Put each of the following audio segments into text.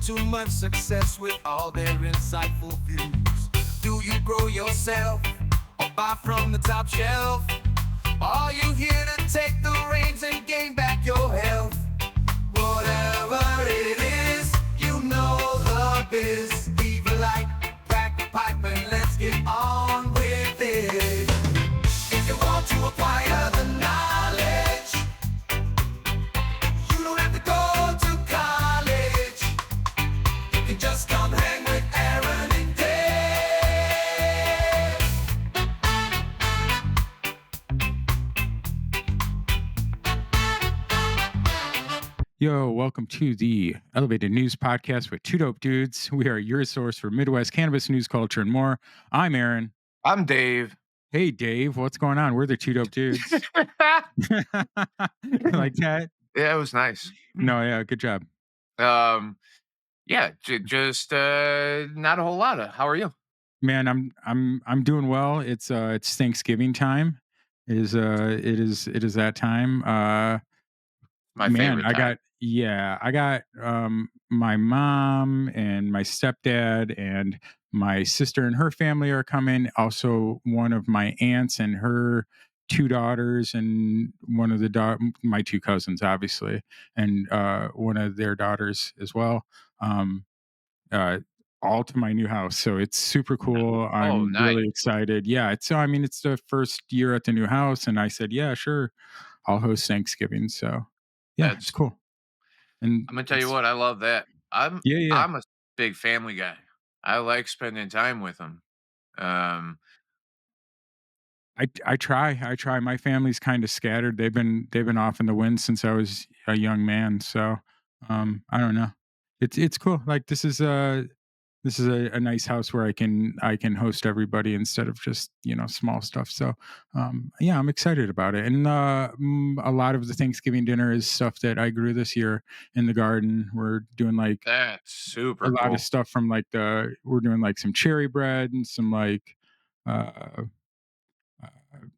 too much success with all their insightful views. Do you grow yourself or buy from the top shelf? Are you here to take the reins and gain back your health? Whatever it is, you know the biz. Leave a light, crack a pipe, and let's get on with it. If you want to acquire the knowledge, you don't have to go to college. You can just come hang with Aaron and Dave. Yo, welcome to the Elevated News Podcast with Two Dope Dudes. We are your source for Midwest cannabis news, culture, and more. I'm Aaron. I'm Dave. Hey, Dave, what's going on? We're the Two Dope Dudes. Like that? Yeah, it was nice. No, yeah, good job. Yeah, just not a whole lot. How are you? Man, I'm doing well. It's Thanksgiving time. It is that time. My Man, favorite time. I got my mom and my stepdad and my sister and her family are coming. Also, one of my aunts and her two daughters, and one of my two cousins, obviously, and one of their daughters as well. Um, uh, all to my new house, so it's super cool. Oh, I'm nice. really excited. Yeah, it's the first year at the new house, and I said, yeah, sure, I'll host Thanksgiving. So yeah, it's That's. cool. And I'm gonna tell you it's what. I love that. I'm yeah, yeah. I'm a big family guy. I like spending time with them. Um, I try. My family's kind of scattered. They've been off in the wind since I was a young man. So I don't know. It's cool. Like this is a nice house where I can host everybody instead of just small stuff. So yeah, I'm excited about it. And a lot of the Thanksgiving dinner is stuff that I grew this year in the garden. We're doing like that's a super lot of cool. stuff from like we're doing like some cherry bread and some like uh, uh,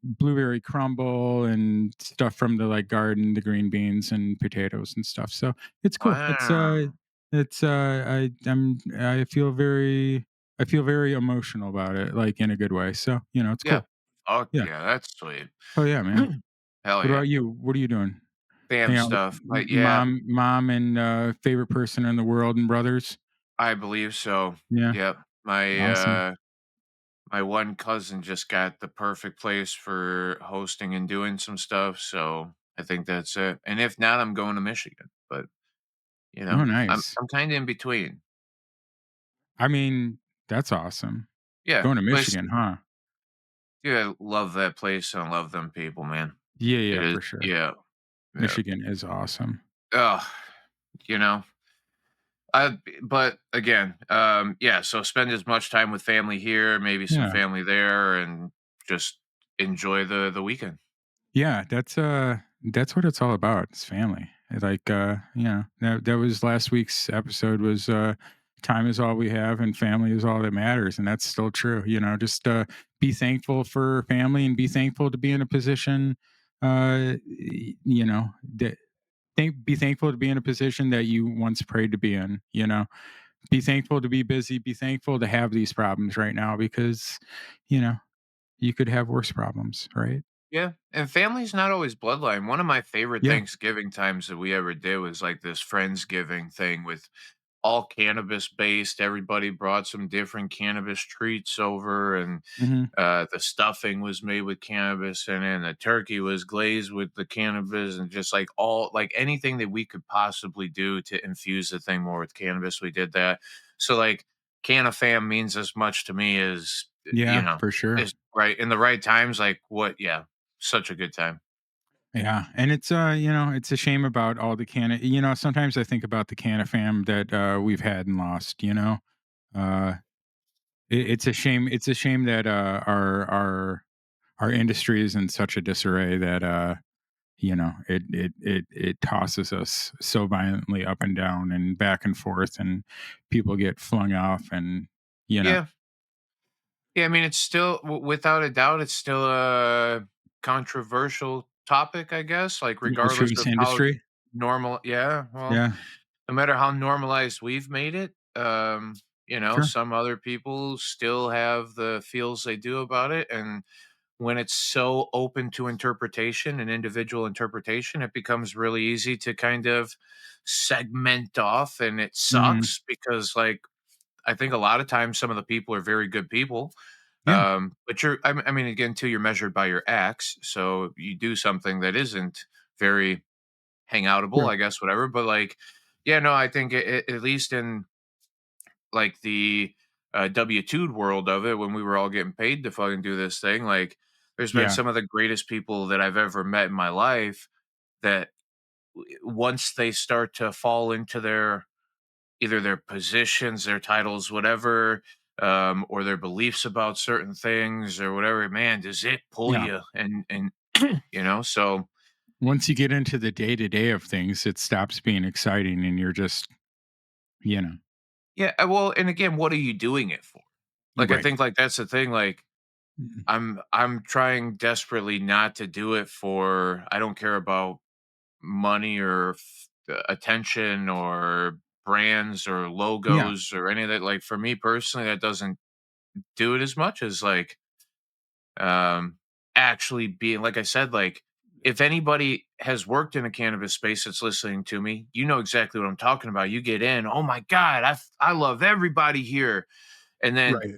blueberry crumble and stuff from the like garden, the green beans and potatoes and stuff. So it's cool. Wow. I feel very emotional about it, like in a good way. So it's Yeah. cool. Fuck Yeah. yeah, that's sweet. Oh yeah, man. Hell What yeah. about you? What are you doing? Fam Hang out with stuff. But yeah, mom and favorite person in the world and brothers. I believe so. Yeah. Yep. My Awesome. My one cousin just got the perfect place for hosting and doing some stuff, so I think that's it. And if not, I'm going to Michigan, but, Oh, I'm nice. I'm kinda in between. I mean, that's awesome. Yeah, Going to but it's Michigan, huh? yeah, I love that place and I love them people, man. Yeah, It yeah, is for sure. yeah, yeah. Michigan is awesome. Ugh, you know? But again, yeah, so spend as much time with family here, maybe some Yeah. family there, and just enjoy the weekend. Yeah, that's what it's all about. It's family. Like that was last week's episode was time is all we have and family is all that matters, and that's still true. Just be thankful for family and be thankful to be in a position that be thankful to be in a position that you once prayed to be in. Be thankful to be busy, be thankful to have these problems right now because you know you could have worse problems, right? Yeah, and family's not always bloodline. One of my favorite Yeah. Thanksgiving times that we ever did was like this Friendsgiving thing with all cannabis based. Everybody brought some different cannabis treats over, and Hmm. the stuffing was made with cannabis, and then the turkey was glazed with the cannabis, and just like all like anything that we could possibly do to infuse the thing more with cannabis, we did that. So like CannaFam means as much to me as Yeah, for sure. is right in the right times. Like what? Yeah, such a good time. Yeah, and it's a shame about all the sometimes I think about the CannaFam that we've had and lost. Uh, it's a shame. It's a shame that our industry is in such a disarray that it tosses us so violently up and down and back and forth, and people get flung off, and you know, Yeah, yeah. I mean, it's still without a doubt, it's still a controversial topic, I guess. Like the regardless cannabis of how industry. normal. Yeah, well, Yeah, no matter how normalized we've made it, Sure. some other people still have the feels they do about it. And when it's so open to interpretation and individual interpretation, it becomes really easy to kind of segment off. And it Mhm. sucks because, like, I think a lot of times some of the people are very good people. Yeah, But I mean, again, too, you're measured by your acts. So you do something that isn't very hangoutable, sure. I guess, whatever. But like, yeah, no, I think at least in like the W-2 world of it, when we were all getting paid to fucking do this thing, like, there's been Yeah, some of the greatest people that I've ever met in my life that once they start to fall into their either their positions, their titles, whatever, or their beliefs about certain things or whatever, man, does it pull yeah. you? And so Once you get into the day-to-day of things, it stops being exciting and you're just, you know. yeah, well, and again, what are you doing it for? Like, I Right. think like that's the thing. Like, Mhm. I'm trying desperately not to do it for. I don't care about money or attention or brands or Yeah, logos or any of that. Like, for me personally, that doesn't do it as much as like um actually being, like I said, like, if anybody has worked in a cannabis space that's listening to me, you know exactly what I'm talking about. You get in, oh my god, I love everybody here, and then right.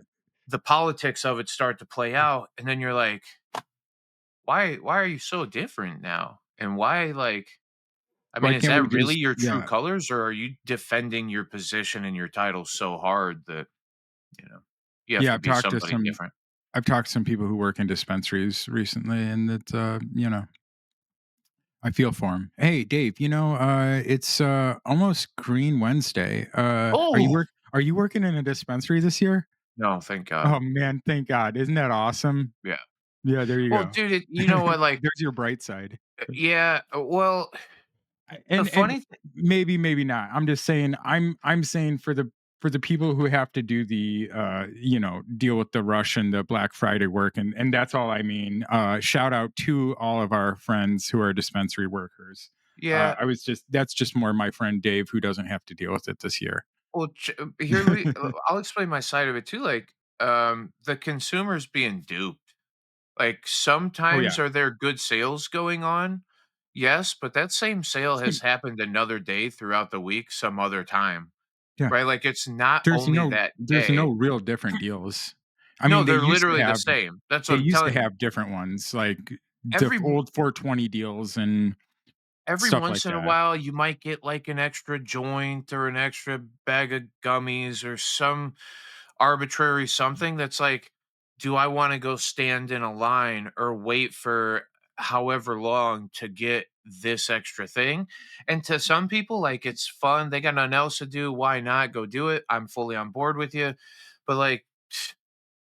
the politics of it start to play out, and then you're like, why are you so different now? And why, like, I mean, Why is can't we that really just your true yeah. colors, or are you defending your position and your title so hard that, you know, you have Yeah, to be somebody different? I've talked to some people who work in dispensaries recently, and it's, I feel for them. Hey, Dave, it's, almost Green Wednesday. Oh, Are you working in a dispensary this year? no, thank God. Oh, man, thank God. Isn't that awesome? Yeah. Yeah, there you Well, go. dude, you know what? Like, There's your bright side. yeah. Well, the And funny thing, maybe not. I'm just saying I'm saying for the people who have to do the deal with the rush and the Black Friday work, and that's all I mean. Shout out to all of our friends who are dispensary workers. yeah. I was just That's just more my friend Dave who doesn't have to deal with it this year. Well, I'll explain my side of it too. Like, the consumer's being duped. Like, Oh sometimes yeah. are there good sales going on? Yes, but that same sale has Same- happened another day throughout the week, some other time, Yeah. right? Like, it's not only that There's no day. real different deals. I No, mean, they're literally the same. That's they what I'm used to telling you. have different ones like the Every old 420 deals and every stuff like once in a that. while, you might get like an extra joint or an extra bag of gummies or some arbitrary something that's like, do I want to go stand in a line or wait for however long to get this extra thing? And to some people, like, it's fun. They got nothing else to do. Why not go do it? I'm fully on board with you. But like,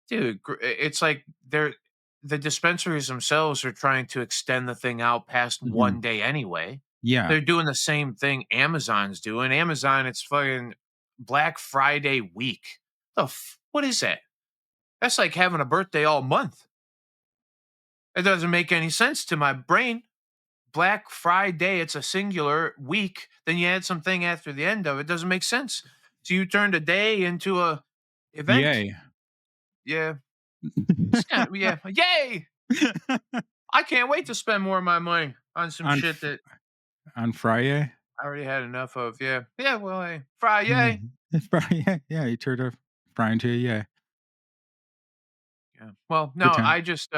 dude, it's like the dispensaries themselves are trying to extend the thing out past Mhm. one day anyway. Yeah. They're doing the same thing Amazon's doing. Amazon, it's fucking Black Friday week. What is that? That's like having a birthday all month. It doesn't make any sense to my brain. Black Friday, it's a singular week. Then you add something after the end of it. Doesn't make sense. So you turned a day into a event. Yay. Yeah, it's kind of, yeah. Yay! I can't wait to spend more of my money on some On shit F that on Friday? I already had enough of. Yeah. Yeah, well, hey, Friday. Mm. It's Friday, yeah, you turned a frying to yeah. Yeah. Well, no, Good time. I just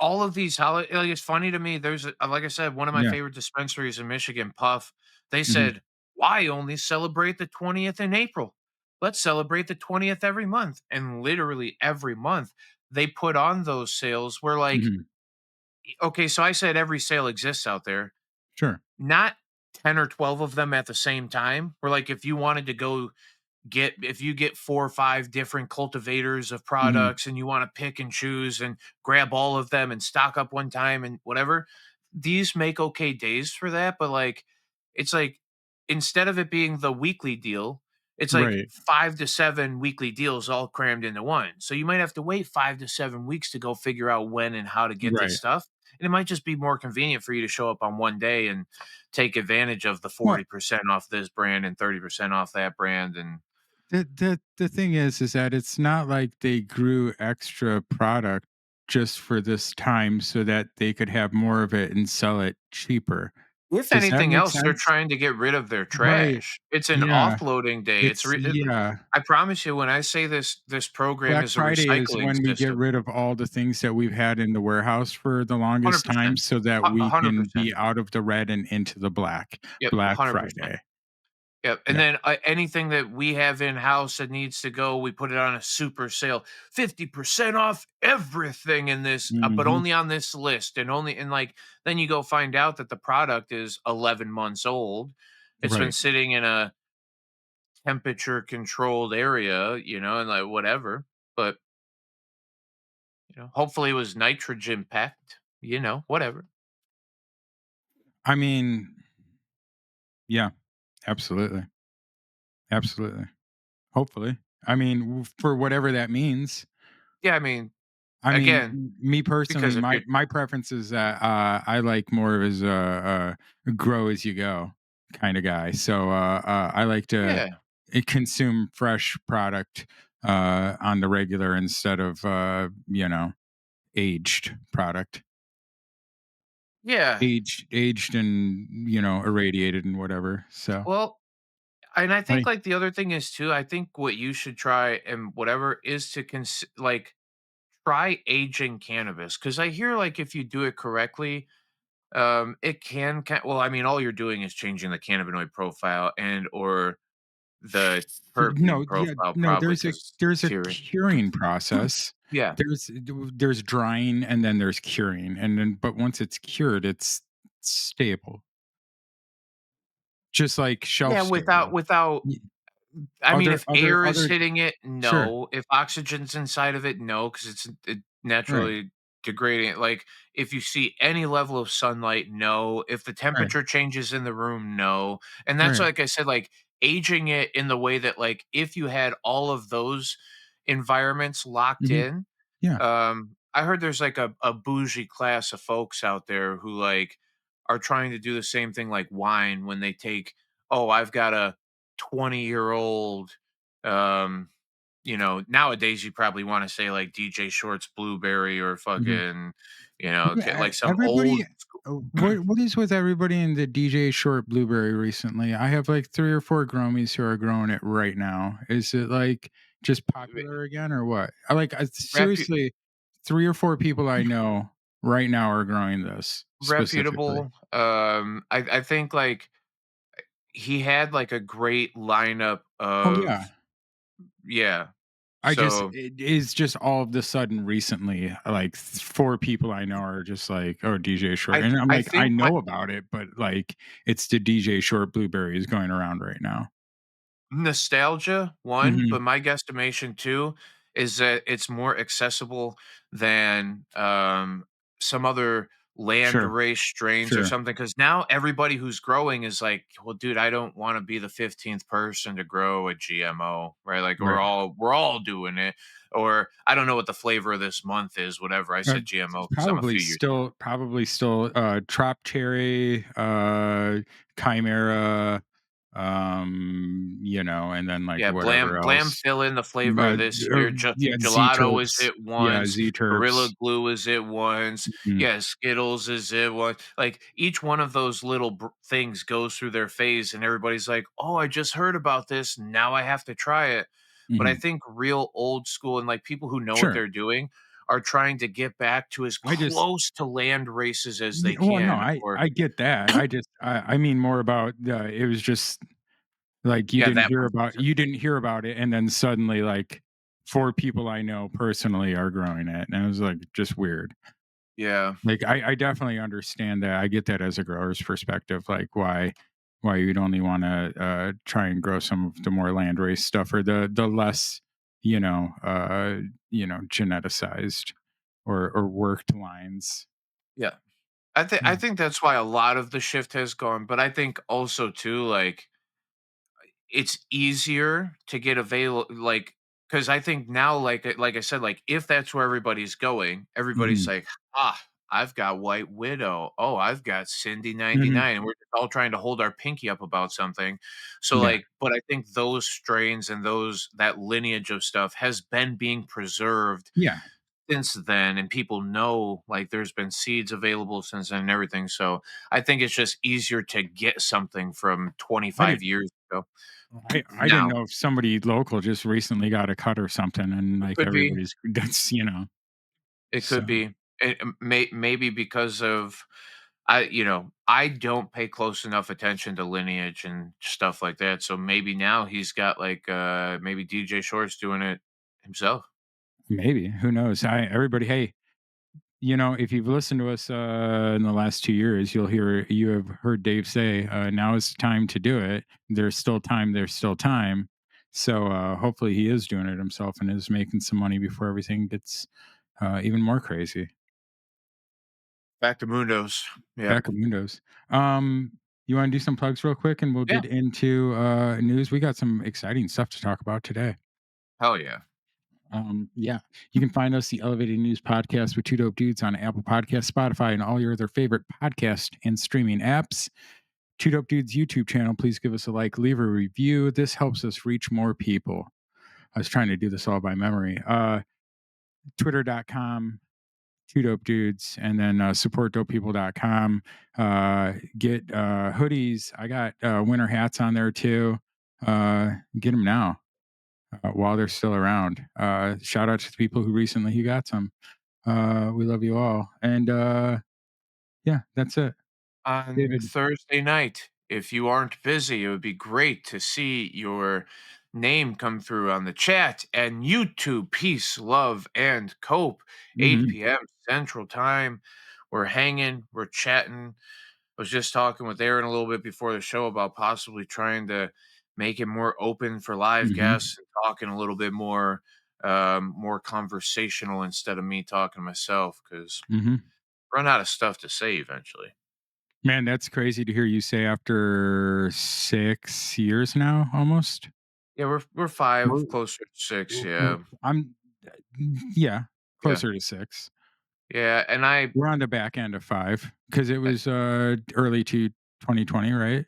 all of these holidays. Like, it's funny to me. Like I said, one of my Yeah. favorite dispensaries in Michigan, Puff. They Mhm, said, "Why only celebrate the 20th in April? Let's celebrate the 20th every month." And literally every month, they put on those sales. Where, like, mhm. okay, so I said every sale exists out there, Sure. not 10 or 12 of them at the same time. Where, like, if you wanted to go if you get 4 or 5 different cultivators of Mhm. products and you want to pick and choose and grab all of them and stock up one time and whatever, these make okay days for that. But like, it's like, instead of it being the weekly deal, it's like Right, 5 to 7 weekly deals all crammed into one. So you might have to wait 5 to 7 weeks to go figure out when and how to get this right. stuff. and it might just be more convenient for you to show up on one day and take advantage of the Well, 40% off this brand and 30% off that brand. And the thing is that it's not like they grew extra product just for this time so that they could have more of it and sell it cheaper. if Does that anything make else, they're sense? trying to get rid of their Right. trash. It's an Yeah. offloading day. It's yeah. I promise you, when I say this program Black is a Friday is recycling when we get system, rid of all the things that we've had in the warehouse for the longest time 100%, so that we can 100%. be out of the red and into the black. Yep, Black 100%. Friday. Yep, and Yeah. then, anything that we have in-house that needs to go, we put it on a super sale, 50% off everything in this, but Mhm. only on this list, and only, and, like, then you go find out that the product is 11 months old. It's been Right. sitting in a temperature controlled area, and, like, whatever, but, hopefully it was nitrogen packed, whatever. I mean, yeah, absolutely. Absolutely. Hopefully. I mean, for whatever that means. Yeah, I mean, I mean, again, me personally, because if my you're my preference is that I like more of as a grow as you go kind of guy. So I like to yeah, consume fresh product on the regular instead of aged product, yeah, aged and irradiated and whatever. So well, and I think, I like, the other thing is too, I think what you should try and whatever is to like, try aging cannabis, because I hear, like, if you do it correctly, it well, I mean, all you're doing is changing the cannabinoid profile and or the terpene no, yeah, profile, no. probably There's a because there's a curing. curing process. Yeah. There's drying and then there's curing, and then but once it's cured, it's stable, just like shelf Yeah, stable. without Y- I mean, Other if other air is other hitting it, sure, no. If oxygen's inside of it, no, because it right, naturally degrading it. Like, if you see any level of sunlight, no. If the right, temperature changes in the room, no. And that's, right. like I said, like, aging it in the way that, like, if you had all of those environments locked Hmm. in, Yeah. I heard there's, like, a bougie class of folks out there who, like, are trying to do the same thing like wine when they take, "Oh, I've got a 20-year-old," um, nowadays you probably wanna say, like, DJ Short's Blueberry or Hmm. fucking, Yeah, like some old everybody. What is with everybody in the DJ Short Blueberry recently? I have like 3 or 4 Gromies who are growing it right now. Is it like just popular again or what? repu Seriously, 3 or 4 people I know right now are growing this specifically. reputable, I think, like, he had, like, a great lineup Oh yeah. of, yeah. I just So, it is just all of the sudden recently, like 4 people I know are just like, "Oh, DJ Short," and I'm I like, I think what know about it, but like, it's the DJ Short Blueberries going around right now. nostalgia, one, Mhm. but my guesstimation, two, is that it's more accessible than, some other land Sure, race strains or sure. something. Because now everybody who's growing is like, "Well, dude, I don't wanna be the 15th person to grow a GMO," right? Like, Right. we're all doing it, or, "I don't know what the flavor of this month is," whatever. I said It's GMO because 'cause I'm a few years probably still, Trop Cherry, Chimera, and then, like, Yeah, whatever Blam else. fill in the flavor of this year. Yeah, Gelato is Z-Terps. it Yeah, once, Gorilla Z-Terps. Glue is it once, Mhm, yeah, Skittles is it once. Like, each one of those little things goes through their phase, and everybody's like, "Oh, I just heard about this. Now I have to try it." But I mhm. think real old school and, like, people who know what Sure. they're doing are trying to get back to as I just close to land races as they well, no, can, or I get that. I mean more about, it was just like yeah, that one you specific. didn't hear about it, and then suddenly, like, 4 people I know personally are growing it, and it was, like, just weird. Yeah. Like, I definitely understand that, I get that as a grower's perspective, like, why you'd only wanna, try and grow some of the more landrace stuff or the less, geneticized or worked lines. Yeah. I Mm, think that's why a lot of the shift has gone, but I think also too, like, it's easier to get avail like, because I think now, like I said, like, if that's where everybody's going, everybody's mhm. like, "Ah." I've got White Widow. Oh, I've got Cindy Mhm. 99, and we're just all trying to hold our pinky up about something. So, Yeah. like, but I think those strains and that lineage of stuff has been being preserved Yeah. since then, and people know, like, there's been seeds available since then and everything. So I think it's just easier to get something from I 25 didn't years ago. I didn't Now, know if somebody local just recently got a cut or something and, it like, could be. everybody's that's. It So could be. Maybe because of I don't pay close enough attention to lineage and stuff like that, so maybe now he's got, like, maybe DJ Short's doing it himself. maybe, who knows? Everybody, hey, if you've listened to us in the last 2 years, you have heard Dave say, "Now is the time to do it. There's still time. There's still time." So hopefully, he is doing it himself and is making some money before everything gets even more crazy. Back to Mundos. Yep. Back of windows. Um, you want to do some plugs real quick, and we'll Yeah. get into news. We got some exciting stuff to talk about today. Hell yeah. Yeah, you can find us the Elevated News Podcast with Two Dope Dudes on Apple Podcasts, Spotify, and all your other favorite podcast and streaming apps. Two Dope Dudes YouTube channel. Please give us a like, leave a review. This helps us reach more people. I was trying to do this all by memory. Twitter.com, Two Dope Dudes, and then supportdopepeople.com. Get hoodies. I got winter hats on there too. Get them now while they're still around. Shout out to the people who got some. We love you all. And yeah, that's it. On David. Thursday night, if you aren't busy, it would be great to see your name come through on the chat and YouTube. Peace, love, and cope. 8 Hmm. p.m. Central Time. We're hanging, we're chatting. I was just talking with Aaron a little bit before the show about possibly trying to make it more open for live Hmm. guests and talking a little bit more conversational instead of me talking to myself because Hmm. run out of stuff to say eventually. Man, that's crazy to hear you say after 6 years now, almost. Yeah, we're We're, 5, closer to 6, yeah. I'm, yeah, Yeah. closer to 6. Yeah, and I We're on the back end of 5 because it uh, was early to 2020, right?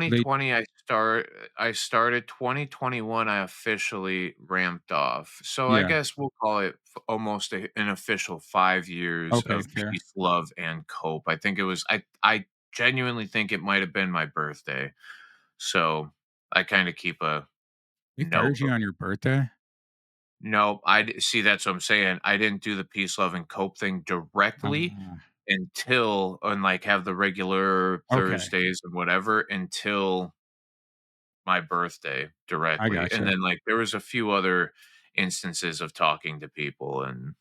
Late. 2020, I started 2021, I officially ramped off. So I Yeah. guess we'll call it almost an official 5 years Okay. of Fair. peace, love, and cope. I think it was I genuinely think it might have been my birthday. So I kinda keep a They fired note you of on your birthday. no, see, that's what I'm saying. I didn't do the peace, love, and cope thing directly Ah, until and, like, have the regular okay. Thursdays and whatever until my birthday I directly, and gotcha. then, like, there was a few other instances of talking to people and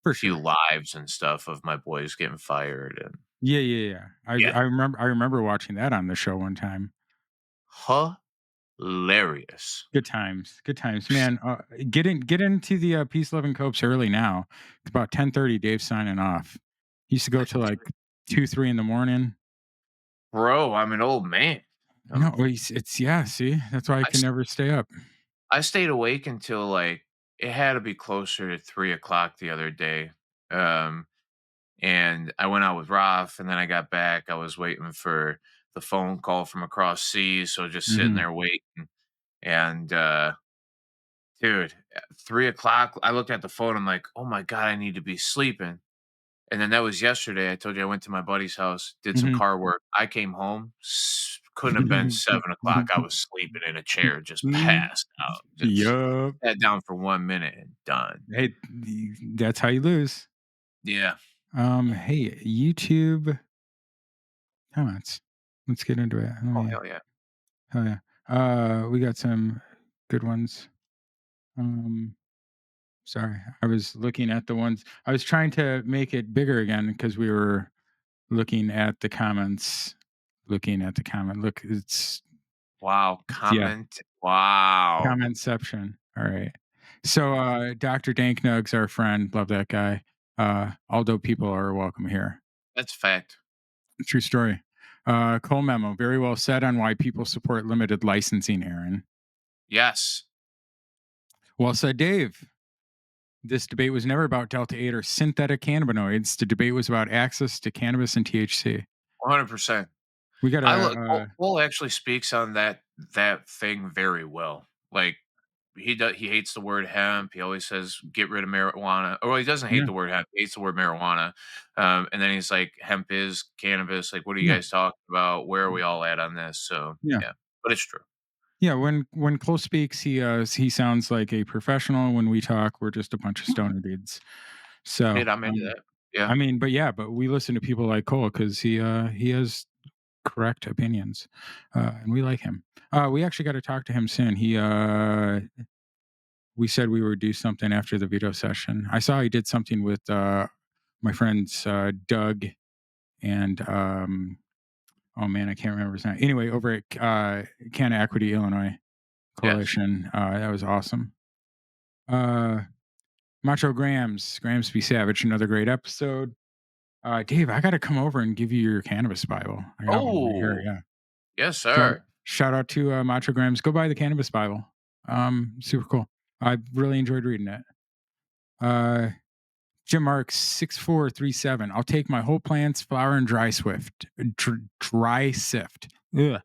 For few sure. lives and stuff of my boys getting fired and Yeah, yeah, yeah. yeah, I remember watching that on the show one time. hilarious. Good times. Good times, man. Get into the peace, love, and copes early now. It's about 10:30. Dave's signing off. He used to go to like 2, 3 in the morning. Bro, I'm an old man. No, Um, well, it's yeah. See, that's why I I can s never stay up. I stayed awake until, like, it had to be closer to 3 o'clock the other day, um and I went out with Ralph, and then I got back. I was waiting for the phone call from across seas, so just sitting Hmm. there waiting. And dude, at 3 o'clock, I looked at the phone. I'm like, oh my god, I need to be sleeping. And then that was yesterday. I told you I went to my buddy's house, did some Hmm. car work. I came home. Couldn't have been 7 o'clock. I was sleeping in a chair, just passed out. Just Yup. sat down for 1 minute and done. Hey, that's how you lose. Yeah. Hey, YouTube comments. Let's get into it. Oh hell yeah. Oh yeah. We got some good ones. Um, Sorry, I was looking at the ones. I was trying to make it bigger again because we were looking at the comments. Looking at the comment. Look, Wow. yeah, Comment. Wow. commentception. All right. So, Dr. Danknugs, our friend, love that guy. All dope people are welcome here. That's fact. True story. Cole memo, very well said on why people support limited licensing, Aaron. Yes. Well said, Dave. This debate was never about Delta 8 or synthetic cannabinoids. The debate was about access to cannabis and THC. 100%. We got I look to, Cole actually speaks on that thing very well. Like, he hates the word hemp, he always says, "Get rid of marijuana," or well, he doesn't hate yeah, the word hemp, he hates the word marijuana, and then he's like, "Hemp is cannabis, like, what are you yeah, guys talking about? Where are we all at on this?" So, yeah. yeah, but it's true. Yeah, when Cole speaks, he sounds like a professional. When we talk, we're just a bunch of stoner dudes. So, Dude, I'm into that. Yeah. I mean, but we listen to people like Cole because he has correct opinions, and we like him. We actually got to talk to him soon. We said we would do something after the veto session. I saw he did something with my friends Doug and oh man, I can't remember his name. Anyway, over at Canna Equity Illinois Yes. Coalition, that was awesome. Uh, Macho Grams be Savage, another great episode. Dave, I got to come over and give you your cannabis Bible. I got one right here. Oh, Yeah. yes, Shout sir. shout out to Macho Grams. Go buy the cannabis Bible. Super cool. I really enjoyed reading it. Uh, Jim Marks 6437. I'll take my whole plants, flower, and dry sift. Ugh.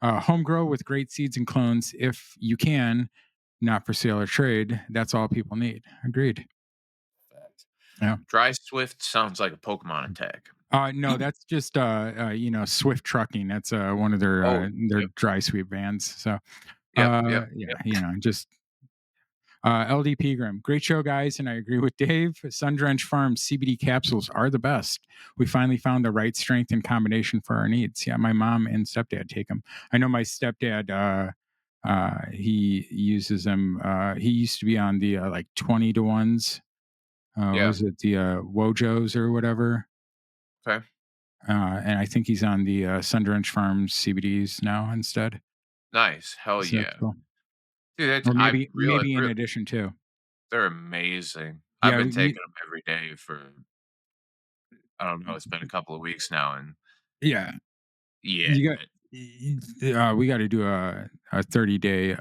Home grow with great seeds and clones if you can, not for sale or trade. That's all people need. Agreed. Fact. Yeah. Dry Swift sounds like a Pokemon attack. No, that's just Swift Trucking. That's one of Oh, their yep, dry sweep vans. So yep, yep, yeah, yep. just LD Pegram. Great show, guys, and I agree with Dave. Sun Drench Farms CBD capsules are the best. We finally found the right strength and combination for our needs. Yeah, my mom and stepdad take them. I know my stepdad he uses them. He used to be on the like 20 to ones. Yeah, Was it the Wojos or whatever? okay. And I think he's on the Sundrench Farms CBDs now instead. Nice, hell So that's yeah. cool. Dude, that's Or I realize maybe in addition too. they're amazing. I've Yeah, been taking them every day for I don't know, it's been a couple of weeks now, and yeah. yeah, You got we got to do a 30-day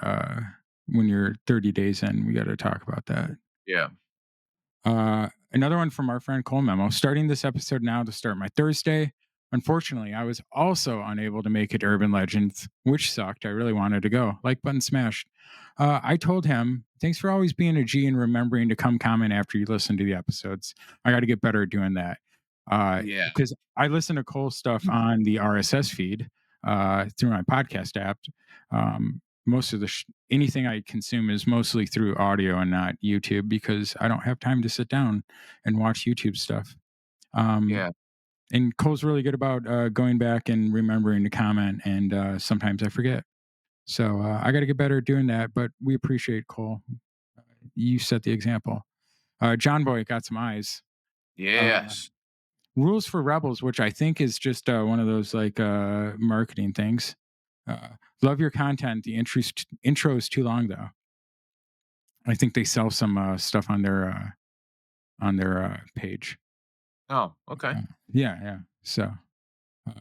when you're 30 days in, we got to talk about that. yeah, Another one from our friend Cole Memo. Starting this episode now to start my Thursday. Unfortunately, I was also unable to make it Urban Legends, which sucked. I really wanted to go. Like button smashed. I told him, thanks for always being a G and remembering to come comment after you listen to the episodes. I got to get better at doing that. yeah, Because I listen to Cole's stuff on the RSS feed through my podcast app. Most of anything I consume is mostly through audio and not YouTube because I don't have time to sit down and watch YouTube stuff. Um, yeah, and Cole's really good about going back and remembering to comment, and sometimes I forget. So I got to get better at doing that. But we appreciate Cole. You set the example. John Boy got some eyes. Uh, yes. Rules for Rebels, which I think is just one of those like marketing things. Uh, Love your content. The intro is too long though. I think they sell some stuff on their page. Oh, okay. Yeah, yeah. So uh,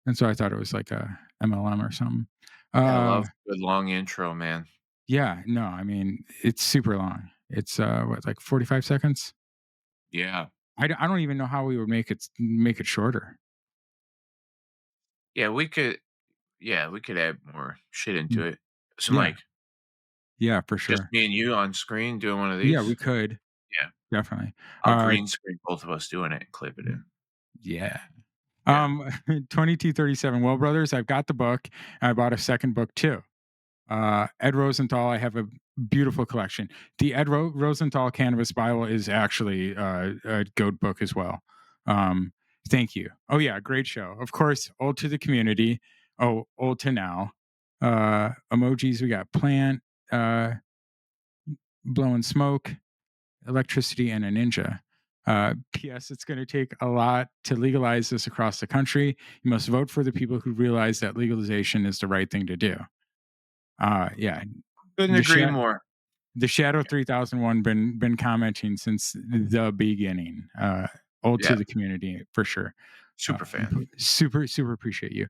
and so I thought it was like a MLM or something. Yeah, I Uh, love good long intro, man. yeah, no, I mean it's super long. It's what like 45 seconds. Yeah. I don't even know how we would make it shorter. Yeah, we could add more shit into Mm, it. Some, Yeah, like, yeah, for just sure. me and you on screen doing one of Yeah, we these. could Yeah, definitely. I'll Uh, green screen both of us doing it and clip it in. yeah. Yeah. 2237. Well, brothers, I've got the book. I bought a second book too. Ed Rosenthal, I have a beautiful collection. The Rosenthal Cannabis Bible is actually a goat book as well. Um, thank you. Oh, yeah, great show. Of course, old to the community. Oh, old to now. Emojis, we got plant, uh, blowing smoke, electricity, and a ninja. P.S. It's going to take a lot to legalize this across the country. You must vote for the people who realize that legalization is the right thing to do. Yeah, Couldn't the agree Sha- more. the Shadow 3001 been commenting since the beginning. Old to Yeah, the community for sure. super fan. Super appreciate you.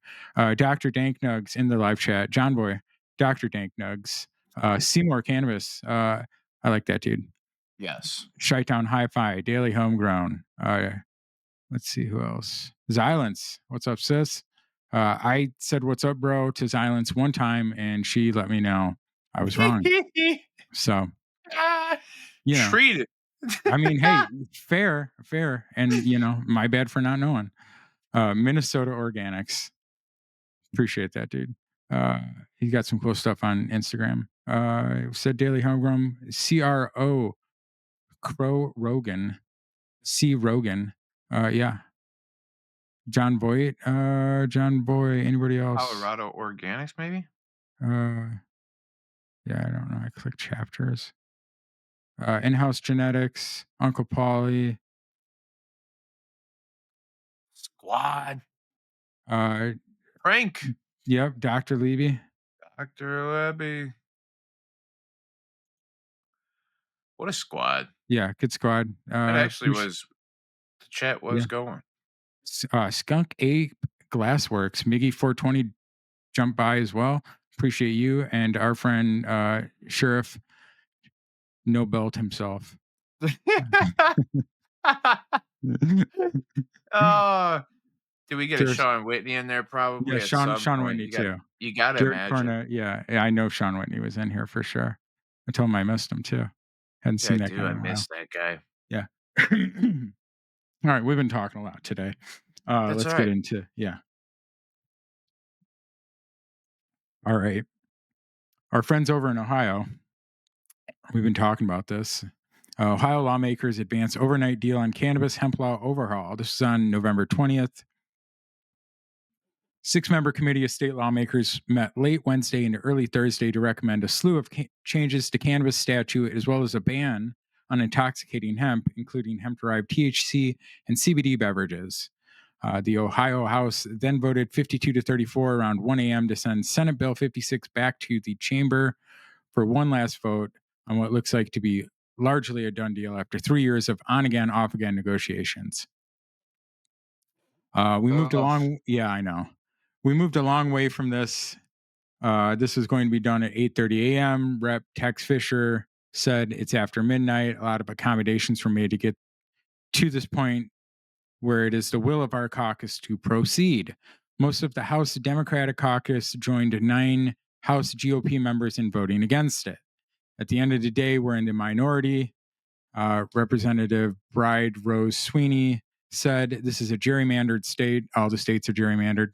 Dr. Dank Nugs in the live chat. John Boy, Dr. Dank Nugs. Seymour Cannabis. I like that dude. Yes. Chi-Town Hi-Fi, Daily Homegrown. Let's see who else. Xylence. What's up, sis? I said what's up, bro, to Xylence one time, and she let me know I was wrong. So, Ah, you know, treat it. I mean, hey, fair, fair. And, my bad for not knowing. Minnesota Organics. Appreciate that, dude. Uh, he got some cool stuff on Instagram. Said Daily Homegrown, CRO, Crow Rogan, C Rogan. Yeah. John Boy, anybody else? Colorado Organics, maybe? Uh, yeah, I don't know. I click chapters. In-house genetics, Uncle Polly. Squad. Uh, Frank. yep, Dr. Levy. Dr. Levy. What a squad. Yeah, good squad. That actually was the chat Yeah. was going. Skunk Ape Glassworks, Miggy 420 jumped by as well. Appreciate you and our friend Sheriff No Belt himself. uh, do we get a Sheriff, Sean Whitney in there yeah, probably at Sean some Sean point? Whitney too. You gotta Jared imagine. Corna, yeah, I know Sean Whitney was in here for sure. I told him I missed him too. Hadn't Yeah, I seen that do. guy I in a while. miss that guy. Yeah. All right, we've been talking a lot today. That's Let's all get right. into All right. Our friends over in Ohio, we've been talking about this. Ohio lawmakers advance overnight deal on cannabis hemp law overhaul. This is on November 20th. Six-member committee of state lawmakers met late Wednesday and early Thursday to recommend a slew of changes to cannabis statute, as well as a ban on intoxicating hemp, including hemp-derived THC and CBD beverages. The Ohio House then voted 52 to 34 around 1 a.m. to send Senate Bill 56 back to the chamber for one last vote on what looks like to be largely a done deal after 3 years of on-again, off-again negotiations. We moved Ugh. along. Yeah, I know. We moved a long way from this. This is going to be done at 8:30 a.m. Rep. Tex Fisher said it's after midnight. A lot of accommodations were made to get to this point where it is the will of our caucus to proceed. Most of the House Democratic caucus joined 9 House GOP members in voting against it. At the end of the day, we're in the minority. Representative Bride Rose Sweeney said, "This is a gerrymandered state. All the states are gerrymandered.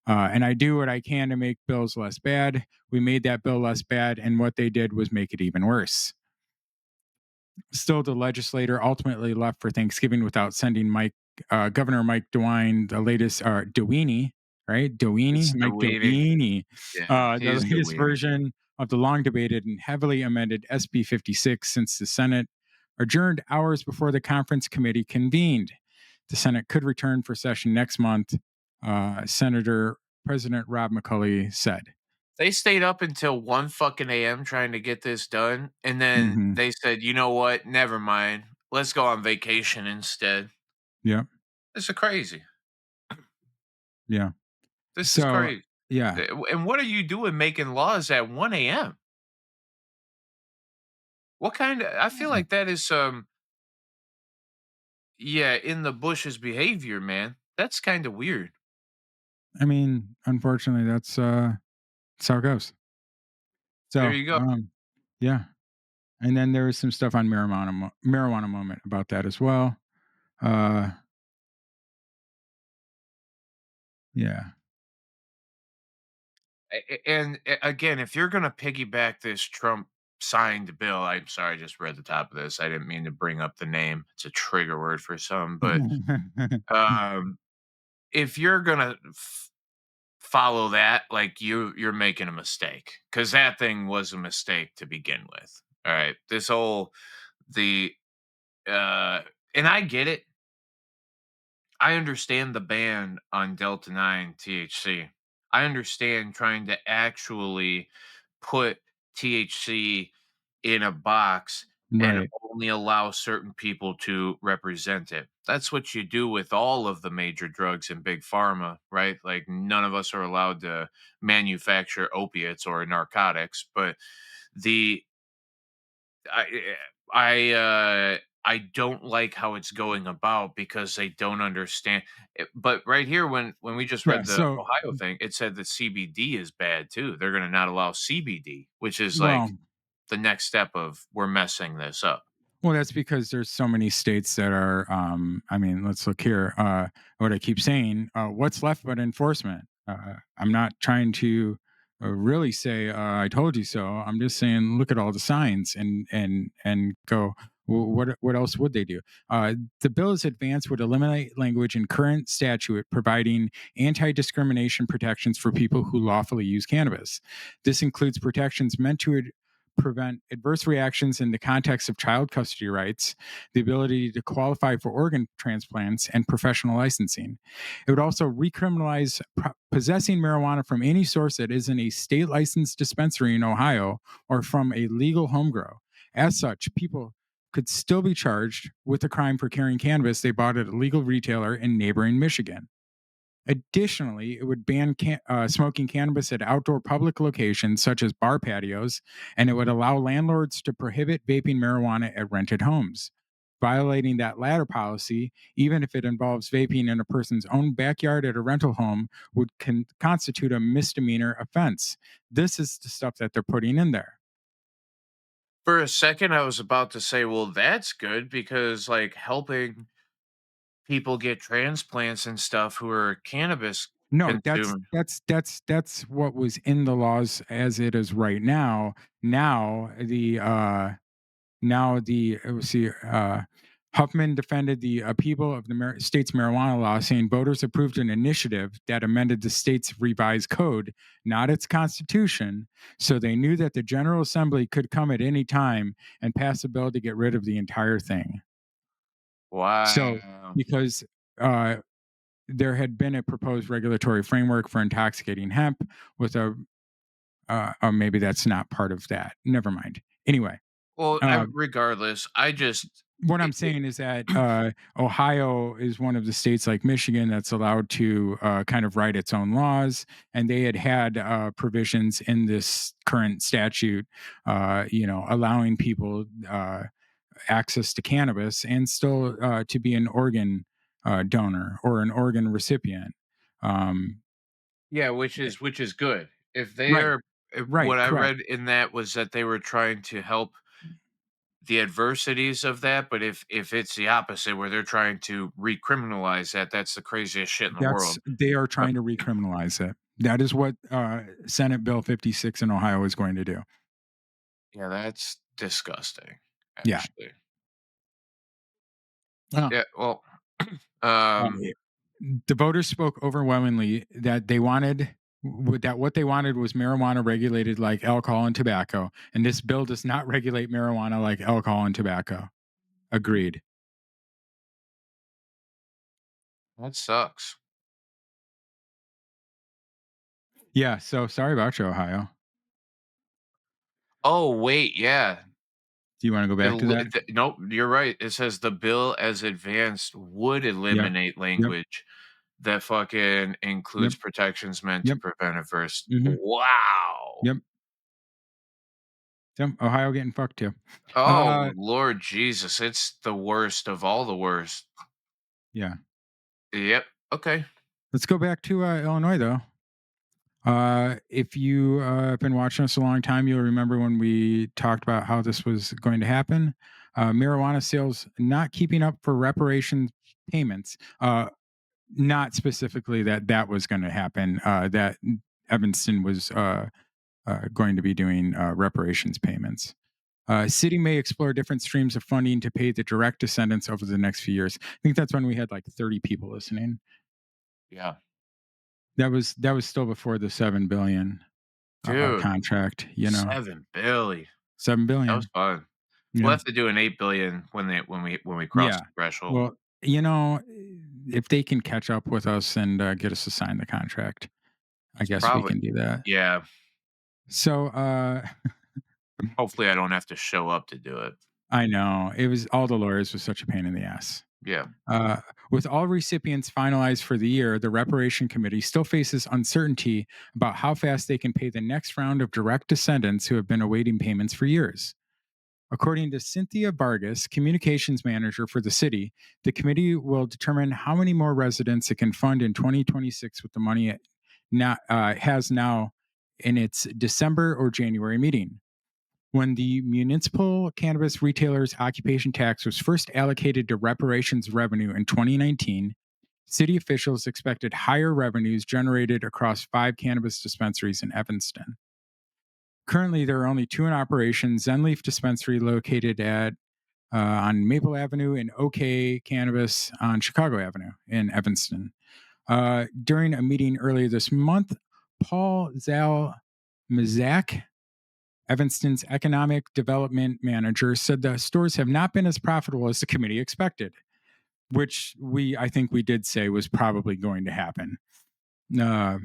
And I do what I can to make bills less bad. We made that bill less bad, and what they did was make it even worse." Still, the legislator ultimately left for Thanksgiving without sending Governor Mike DeWine the latest, Dewey, right? It's the Mike weenie. Dewey, Yeah, the he's the latest weenie. version of the long debated and heavily amended SB 56 since the Senate adjourned hours before the conference committee convened. The Senate could return for session next month, Senator President Rob McCulley said. They stayed up until 1 fucking AM trying to get this done, and then Mm-hmm. they said, "You know what? Never mind. Let's go on vacation instead." Yep. This is crazy. Yeah. This is So, crazy. yeah. And what are you doing making laws at 1 AM? What kind of I feel like that is some yeah, in the bushes behavior, man. That's kinda weird. I mean, unfortunately, that's how it goes. There So, you go. yeah. And then there was some stuff on marijuana moment about that as well. Uh, yeah. Again, if you're gonna piggyback this Trump signed bill, I'm sorry, I just read the top of this. I didn't mean to bring up the name. It's a trigger word for some, but um, if you're gonna follow that, like you're making a mistake because that thing was a mistake to begin with. All right, this whole the uh, and I get it. I understand the ban on Delta 9 THC. I understand trying to actually put THC in a box and Right. only allow certain people to represent it. That's what you do with all of the major drugs in big pharma, right? Like none of us are allowed to manufacture opiates or narcotics, but the I, I don't like how it's going about because they don't understand it, but right here, when we just Yeah. read the So, Ohio thing, it said that CBD is bad too. They're gonna not allow CBD, which is like well, the next step of we're messing this up. Well, that's because there's so many states that are. I mean, let's look here. What I keep saying, what's left but enforcement? I'm not trying to really say "I told you so." I'm just saying, look at all the signs and go. What else would they do? The bill's advance would eliminate language in current statute providing anti-discrimination protections for people who lawfully use cannabis. This includes protections meant to prevent adverse reactions in the context of child custody rights, the ability to qualify for organ transplants, and professional licensing. It would also recriminalize possessing marijuana from any source that isn't a state licensed dispensary in Ohio or from a legal home grow. As such, people could still be charged with a crime for carrying cannabis they bought at a legal retailer in neighboring Michigan. Additionally, it would ban smoking cannabis at outdoor public locations such as bar patios, and it would allow landlords to prohibit vaping marijuana at rented homes. Violating that latter policy, even if it involves vaping in a person's own backyard at a rental home, would constitute a misdemeanor offense. This is the stuff that they're putting in there. For a second, I was about to say, well, that's good because like helping people get transplants and stuff who are cannabis No, that's consumers. that's that's that's what was in the laws as it is right now. Let's see, Huffman defended the upheaval of the state's marijuana law, saying voters approved an initiative that amended the state's revised code, not its constitution. So they knew that the General Assembly could come at any time and pass a bill to get rid of the entire thing. So, Wow. because uh, there had been a proposed regulatory framework for intoxicating hemp with a, or maybe that's not part of that. Never mind. Anyway, Well, uh, regardless, I just what I'm it saying is that Ohio is one of the states like Michigan that's allowed to kind of write its own laws, and they had provisions in this current statute, allowing people access to cannabis and still to be an organ donor or an organ recipient. Um, yeah, which is good. If they right, are if right, what I correct. read in that was that they were trying to help the adversities of that, but if it's the opposite where they're trying to recriminalize that, that's the craziest shit in the That's world. they are Uh, trying to recriminalize it. That is what Senate Bill 56 in Ohio is going to do. yeah, that's disgusting, Yeah. actually. Uh, Yeah, well, uh, um, the voters spoke overwhelmingly that they wanted that what they wanted was marijuana regulated like alcohol and tobacco, and this bill does not regulate marijuana like alcohol and tobacco. Agreed. that sucks. Yeah. So sorry about you, Ohio. Oh, wait, yeah. Do you want to go back to that? Nope, you're right. It says the bill as advanced would Yep. eliminate Yep. language that fucking Yep. includes protections meant to Yep. prevent adverse. Hmm. Wow. Yep. So Ohio getting fucked too. Oh, Uh, Lord Jesus, it's the worst of all the worst. yeah. Yep. Okay. Let's go back to Illinois though. If you have been watching us a long time, you'll remember when we talked about how this was going to happen. Marijuana sales not keeping up for reparation payments. Not specifically that that was going to happen. That Evanston was going to be doing reparations payments. City may explore different streams of funding to pay the direct descendants over the next few years. I think that's when we had like 30 people listening. Yeah. That was still before the 7 billion Dude, contract. 7 billion. seven That was billion. fun. We'll Yeah, have to do an 8 billion when we cross yeah. the threshold. Well, if they can catch up with us and get us to sign the contract, I It's guess we probably can do that. yeah. So Hopefully, I don't have to show up to do it. I know it was all the lawyers was such a pain in the ass. Yeah. Uh, with all recipients finalized for the year, the reparation committee still faces uncertainty about how fast they can pay the next round of direct descendants who have been awaiting payments for years. According to Cynthia Vargas, communications manager for the city, the committee will determine how many more residents it can fund in 2026 with the money it has now in its December or January meeting. When the municipal cannabis retailers occupation tax was first allocated to reparations revenue in 2019, city officials expected higher revenues generated across 5 cannabis dispensaries in Evanston. Currently, there are only 2 in operation: Zenleaf Dispensary located at on Maple Avenue and OK Cannabis on Chicago Avenue in Evanston. During a meeting earlier this month, Paul Zalmazak, Evanston's economic development manager, said the stores have not been as profitable as the committee expected, which I think we did say was probably going to happen. Uh,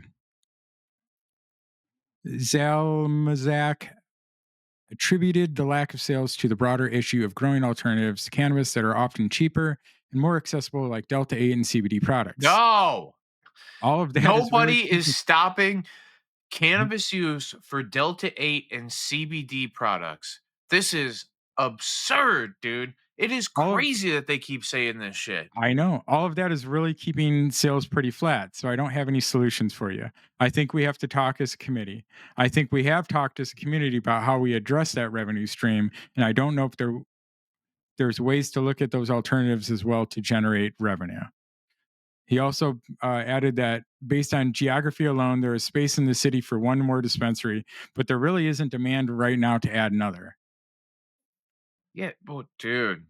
Zalmazak attributed the lack of sales to the broader issue of growing alternatives to cannabis that are often cheaper and more accessible, like Delta 8 and CBD products. No, All of that is really nobody is keeping. stopping cannabis use for Delta 8 and CBD products. This is absurd, dude. It is all of crazy that they keep saying this shit. I know all of that is really keeping sales pretty flat. So I don't have any solutions for you. I think we have to talk as a committee. I think we have talked as a community about how we address that revenue stream, and I don't know if there's ways to look at those alternatives as well to generate revenue. He also added that based on geography alone, there is space in the city for one more dispensary, but there really isn't demand right now to add another. Yeah, well, dude.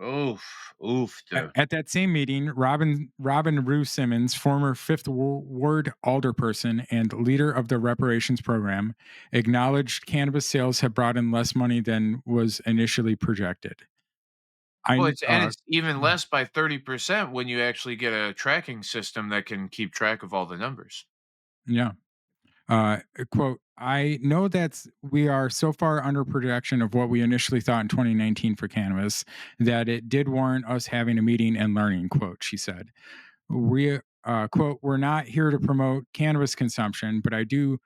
Oof, oof, dude. At that same meeting, Robin Rue Simmons, former Fifth Ward alderperson and leader of the reparations program, acknowledged cannabis sales have brought in less money than was initially projected. Well, I it's even less by 30% when you actually get a tracking system that can keep track of all the numbers. yeah. Quote, I know that we are so far under projection of what we initially thought in 2019 for cannabis that it did warrant us having a meeting and learning, quote, she said. Quote, we're not here to promote cannabis consumption, but I do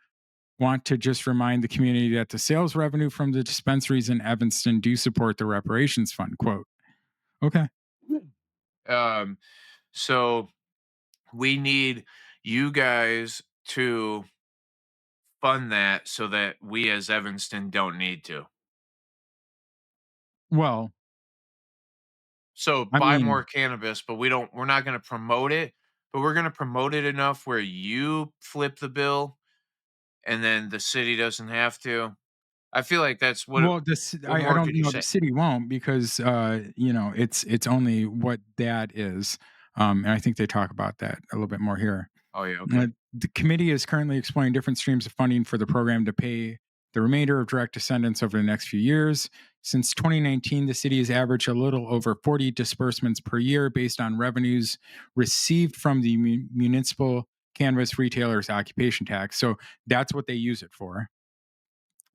want to just remind the community that the sales revenue from the dispensaries in Evanston do support the reparations fund, quote. Okay. Um, so we need you guys to fund that so that we as Evanston don't need to. Well, So I buy more mean, cannabis, but we're not going to promote it, but we're going to promote it enough where you flip the bill and then the city doesn't have to. I feel like that's well, what I more don't could you know. The say? city won't because it's only what that is, and I think they talk about that a little bit more here. Oh yeah, okay. The committee is currently exploring different streams of funding for the program to pay the remainder of direct descendants over the next few years. Since 2019, the city has averaged a little over 40 disbursements per year based on revenues received from the municipal cannabis retailers occupation tax. So that's what they use it for,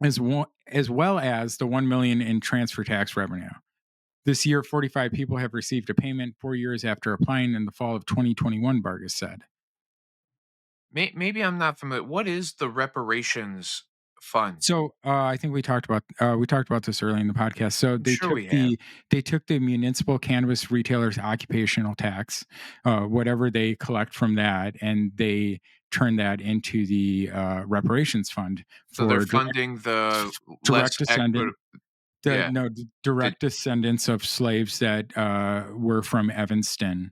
as well as the 1 million in transfer tax revenue. This year, 45 people have received a payment 4 years after applying in the fall of 2021, Vargas said. Maybe I'm not familiar. What is the reparations fund? So I think we talked about this early in the podcast. So I'm sure we have. they took the municipal cannabis retailers occupational tax, whatever they collect from that, and they turn that into the reparations fund So they're for funding the less direct descendant equitable. Yeah. Did, direct descendants of slaves that were from Evanston.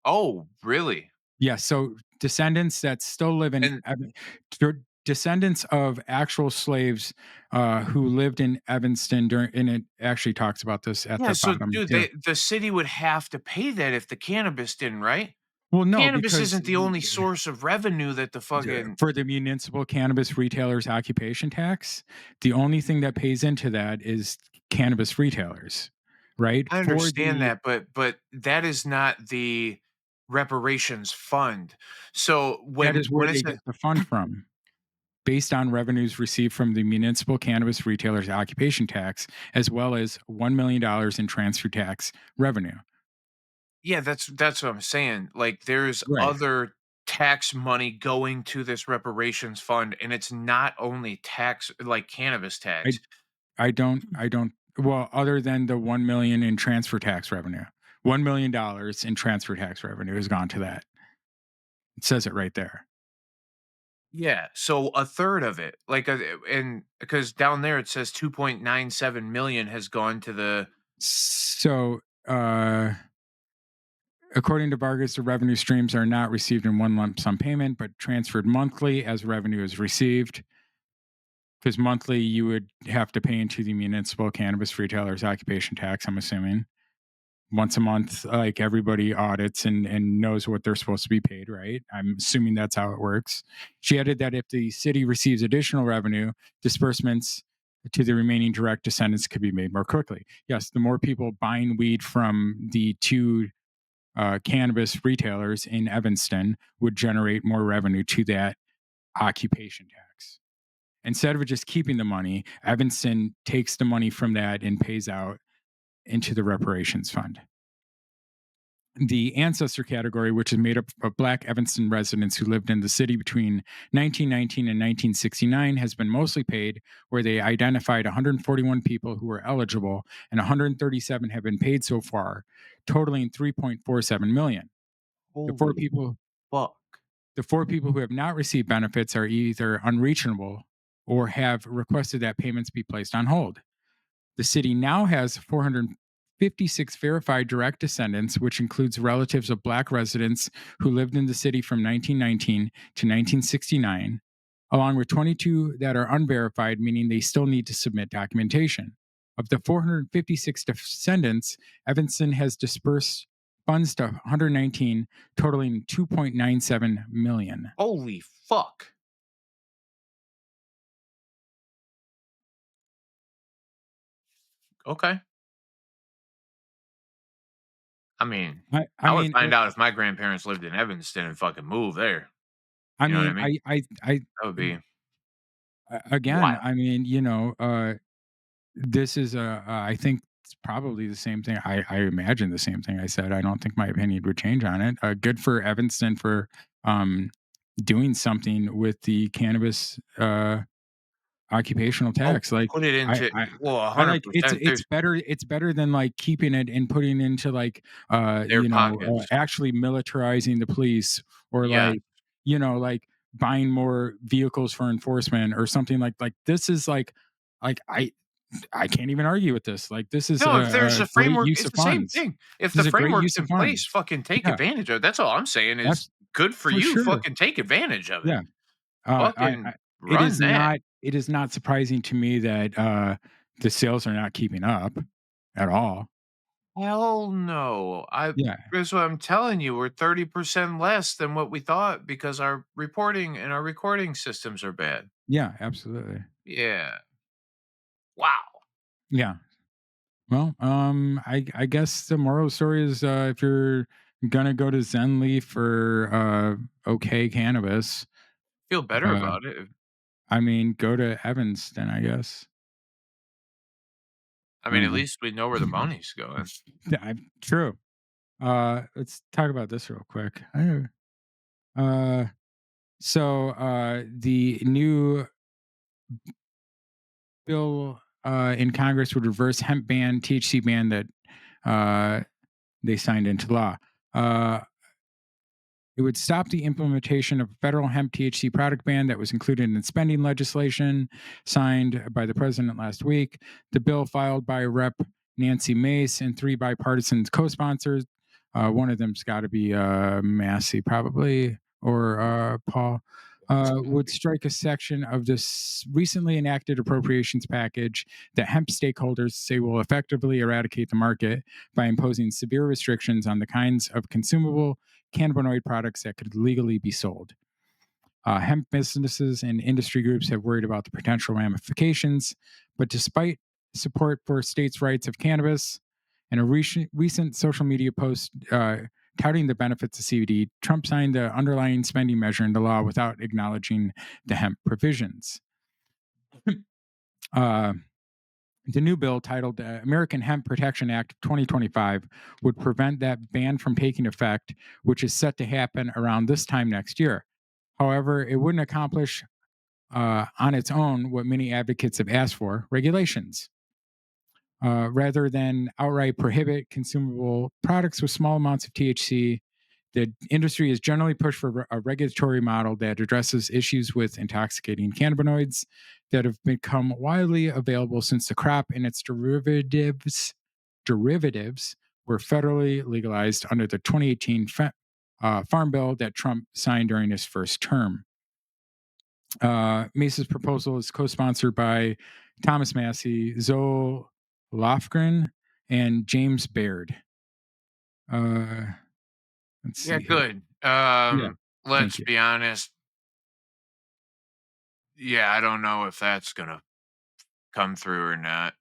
oh, really? Yeah, so descendants that still live in And descendants of actual slaves who lived in Evanston during, and it actually talks about this at yeah, the so bottom dude, too. the city would have to pay that if the cannabis didn't, right? Well, no, Cannabis because isn't the only source of revenue that the fucking. for the municipal cannabis retailers occupation tax, the only thing that pays into that is cannabis retailers, right? I For understand the that, but that is not the reparations fund. So that is where when it's they get the fund from, based on revenues received from the municipal cannabis retailers occupation tax, as well as $1 million in transfer tax revenue. yeah, that's what I'm saying. Like there's Right. other tax money going to this reparations fund, and it's not only tax like cannabis I tax. I don't Well, other than the 1 million in transfer tax revenue. $1 million in transfer tax revenue has gone to that. It says it right there. Yeah, so a third of it, like, and because down there it says 2.97 million has gone to the. So, according to Vargas, the revenue streams are not received in one lump sum payment, but transferred monthly as revenue is received. Because monthly, you would have to pay into the municipal cannabis retailers occupation tax, I'm assuming. Once a month, like everybody audits and knows what they're supposed to be paid, right? I'm assuming that's how it works. She added that if the city receives additional revenue, disbursements to the remaining direct descendants could be made more quickly. Yes, the more people buying weed from the two cannabis retailers in Evanston would generate more revenue to that occupation tax. Instead of just keeping the money, Evanston takes the money from that and pays out into the reparations fund. The ancestor category, which is made up of Black Evanston residents who lived in the city between 1919 and 1969, has been mostly paid, where they identified 141 people who were eligible, and 137 have been paid so far, totaling 3.47 million. The four Holy people fuck. the four people who have not received benefits are either unreachable or have requested that payments be placed on hold. The city now has 456 verified direct descendants, which includes relatives of Black residents who lived in the city from 1919 to 1969, along with 22 that are unverified, meaning they still need to submit documentation. Of the 456 descendants, Evanston has dispersed funds to 119, totaling 2.97 million. Holy fuck. Okay. I mean, I I would mean, find out if my grandparents lived in Evanston and fucking move there. I You know what I mean, mean? I That would be again, wild. I mean, this is I think it's probably the same thing. I imagine the same thing I said. I don't think my opinion would change on it. Good for Evanston for um, doing something with the cannabis occupational Oh, tax. Like put it I, into I, well, I like it's 100%. it's There's better than like keeping it and putting into like their pockets. actually militarizing the police or Yes. like like buying more vehicles for enforcement or something like this is like I can't even argue with this. Like, this is No, if there's a a great framework, use it's of the same funds. thing. If This the is a great framework's use of in place, funds. fucking take Yeah, advantage of it. That's all I'm saying is abs good for for you. sure. Fucking take advantage of it. Yeah. I Fucking it run is that. not surprising to me that, the sales are not keeping up at all. Hell no. Yeah. That's what I'm telling you. We're 30% less than what we thought because our reporting and our recording systems are bad. Yeah, absolutely. Yeah. Wow. Yeah. Well, I guess the moral of the story is, if you're gonna go to Zen Leaf or, OK Cannabis, Feel better uh, about it. I mean, go to Evanston, I guess. I I mean, don't at know. least we know where the money's going. True. Let's talk about this real quick. Uh, the new bill in Congress would reverse hemp ban, THC ban that uh, they signed into law. Uh, It would stop the implementation of a federal hemp THC product ban that was included in spending legislation signed by the president last week. The bill, filed by Rep. Nancy Mace and three bipartisan co sponsors, one of them's got to be Massey, probably, or Paul, would strike a section of this recently enacted appropriations package that hemp stakeholders say will effectively eradicate the market by imposing severe restrictions on the kinds of consumable cannabinoid products that could legally be sold. Hemp businesses and industry groups have worried about the potential ramifications, but despite support for states' rights of cannabis and a recent social media post touting the benefits of CBD, Trump signed the underlying spending measure into law without acknowledging the hemp provisions. Uh, the new bill, titled American Hemp Protection Act of 2025, would prevent that ban from taking effect, which is set to happen around this time next year. However, it wouldn't accomplish on its own what many advocates have asked for: regulations. rather than outright prohibit consumable products with small amounts of THC. The industry has generally pushed for a regulatory model that addresses issues with intoxicating cannabinoids that have become widely available since the crop and its derivatives were federally legalized under the 2018 Farm Bill that Trump signed during his first term. Mesa's proposal is co-sponsored by Thomas Massey, Zoe Lofgren, and James Baird. Uh, let's Yeah, see here. good. Yeah, thank Let's you. be honest. Yeah, I don't know if that's gonna come through or not.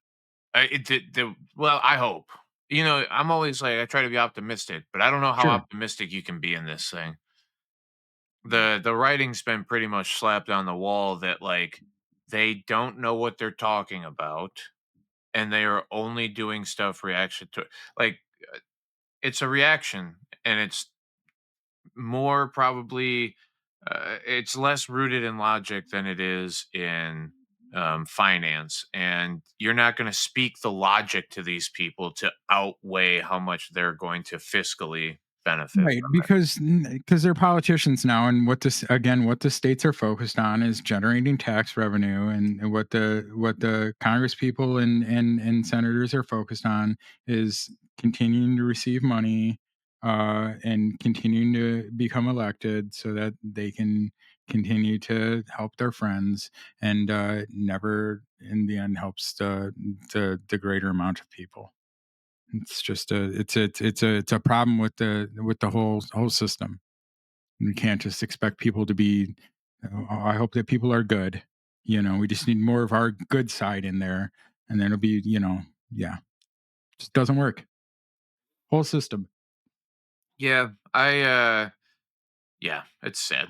Well, I hope. I'm always like I try to be optimistic, but I don't know how Sure. optimistic you can be in this thing. The writing's been pretty much slapped on the wall that like they don't know what they're talking about and they are only doing stuff reaction to like it's a reaction and it's more probably it's less rooted in logic than it is in finance, and you're not going to speak the logic to these people to outweigh how much they're going to fiscally benefit Right, from it. because they're politicians now, and what the states are focused on is generating tax revenue, and what the Congress people and senators are focused on is continuing to receive money, and continuing to become elected so that they can continue to help their friends, and never in the end helps the greater amount of people. It's just it's a problem with the whole system. We can't just expect people to be. I hope that people are good. We just need more of our good side in there, and then it'll be yeah, just doesn't work. Whole system. Yeah, yeah, it's sad.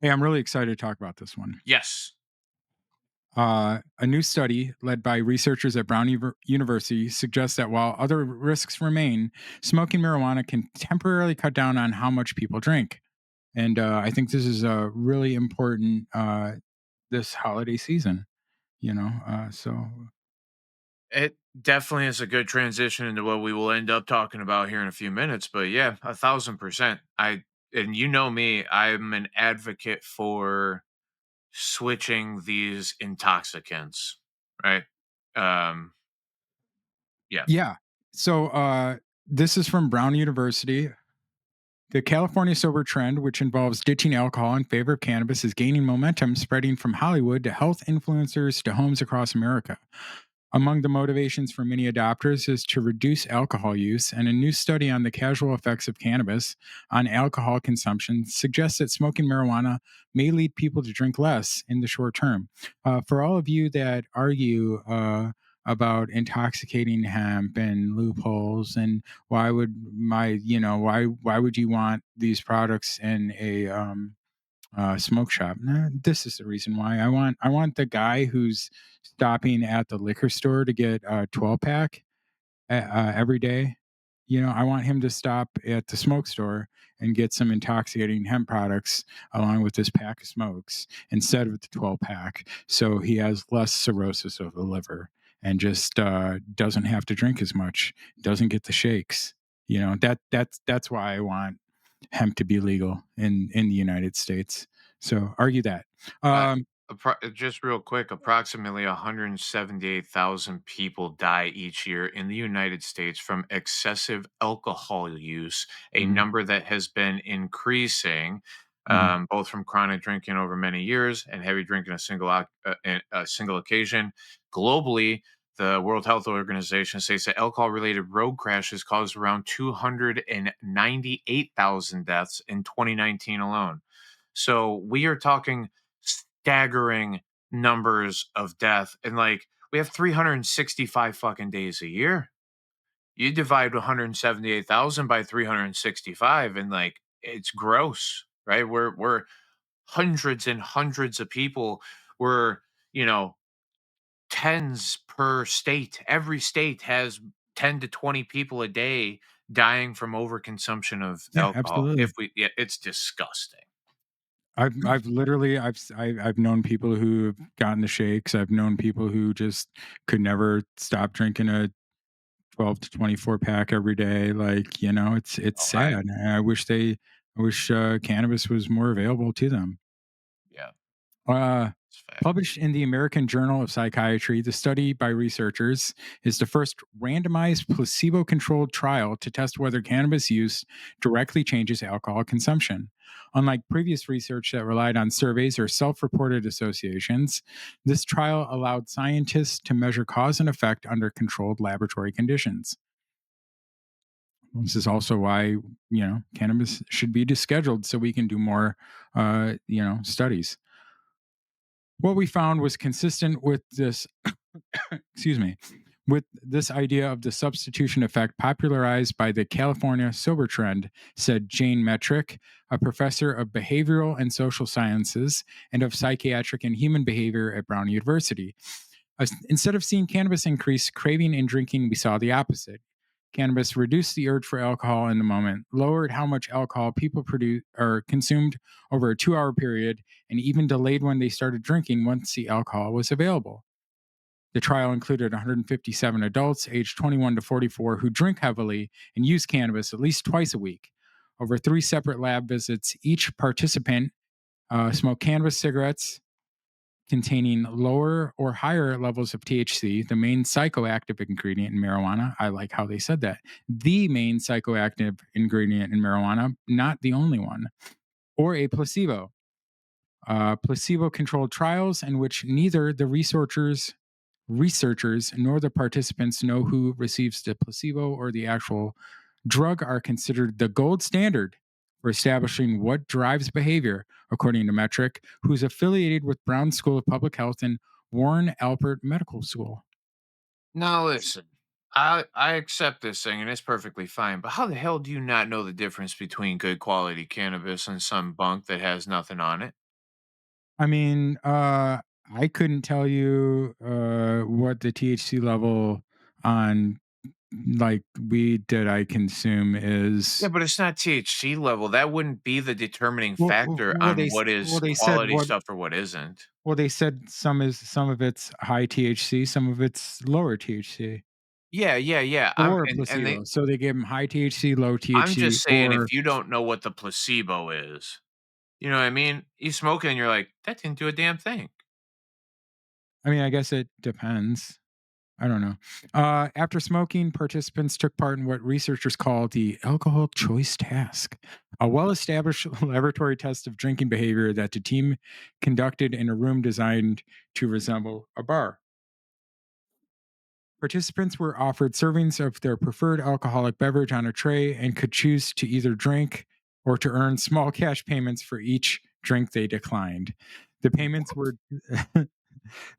Hey, I'm really excited to talk about this one. Yes. A new study led by researchers at Brown University suggests that while other risks remain, smoking marijuana can temporarily cut down on how much people drink. And I think this is really important this holiday season. So It definitely is a good transition into what we will end up talking about here in a few minutes. But yeah, 1,000%. And you know me, I'm an advocate for switching these intoxicants, right? Um, yeah. yeah. So this is from Brown University. The California sober trend, which involves ditching alcohol in favor of cannabis, is gaining momentum, spreading from Hollywood to health influencers to homes across America. Among the motivations for many adopters is to reduce alcohol use, and a new study on the casual effects of cannabis on alcohol consumption suggests that smoking marijuana may lead people to drink less in the short term. For all of you that argue about intoxicating hemp and loopholes, and why would you want these products in a smoke shop? Nah, this is the reason why. I want the guy who's stopping at the liquor store to get a 12 pack every day. I want him to stop at the smoke store and get some intoxicating hemp products along with this pack of smokes instead of the 12 pack, so he has less cirrhosis of the liver and just doesn't have to drink as much, doesn't get the shakes. That's why I want hemp to be legal in the United States. So argue that. Uh, Um, just real quick, approximately 178,000 people die each year in the United States from excessive alcohol use, a mhm, number that has been increasing, mhm. both from chronic drinking over many years and heavy drinking a single occasion. Globally, the World Health Organization states that alcohol-related road crashes caused around 298,000 deaths in 2019 alone. So we are talking staggering numbers of death. And like we have 365 fucking days a year. You divide 178,000 by 365 and like it's gross, right? We're hundreds and hundreds of people. We're, you know, tens per state. Every state has 10 to 20 people a day dying from overconsumption of Yeah, alcohol. If absolutely. we yeah, it's disgusting. I've literally I've known people who've gotten the shakes. I've known people who just could never stop drinking a 12 to 24 pack every day. Like, it's Oh, I sad. And I wish cannabis was more available to them. yeah, Uh, it's a fact. Published in the American Journal of Psychiatry, the study by researchers is the first randomized placebo controlled trial to test whether cannabis use directly changes alcohol consumption. Unlike previous research that relied on surveys or self reported associations, this trial allowed scientists to measure cause and effect under controlled laboratory conditions. This is also why, cannabis should be descheduled so we can do more, studies. What we found was consistent with this, excuse me, with this idea of the substitution effect popularized by the California sober trend, said Jane Metrick, a professor of behavioral and social sciences and of psychiatric and human behavior at Brown University. Instead of seeing cannabis increase craving and drinking, we saw the opposite. Cannabis reduced the urge for alcohol in the moment, lowered how much alcohol people produce or consumed over a 2 hour period, and even delayed when they started drinking once the alcohol was available. The trial included 157 adults aged 21 to 44 who drink heavily and use cannabis at least twice a week. Over 3 separate lab visits, each participant smoked cannabis cigarettes containing lower or higher levels of THC, the main psychoactive ingredient in marijuana. I like how they said that. The main psychoactive ingredient in marijuana, not the only one, or a placebo. Placebo controlled trials in which neither the researchers nor the participants know who receives the placebo or the actual drug are considered the gold standard for establishing what drives behavior, according to Metric, who's affiliated with Brown School of Public Health and Warren Alpert Medical School. Now listen, I accept this thing and it's perfectly fine, but how the hell do you not know the difference between good quality cannabis and some bunk that has nothing on it? I mean, I couldn't tell you what the THC level on like weed that I consume Yeah, is. but it's not THC level. That wouldn't be the determining Well, factor well, on what well is they said quality what stuff or what isn't. They said some of it's high THC, some of it's lower THC, Yeah, yeah, yeah. or a And they placebo. So they gave them high THC, low I'm THC, just saying if or you don't know what the placebo is, you know what I mean? You smoke it and you're like, that didn't do a damn thing. I mean, I guess it depends. I don't know. After smoking, participants took part in what researchers call the alcohol choice task, a well established laboratory test of drinking behavior that the team conducted in a room designed to resemble a bar. Participants were offered servings of their preferred alcoholic beverage on a tray and could choose to either drink or to earn small cash payments for each drink they declined. The payments were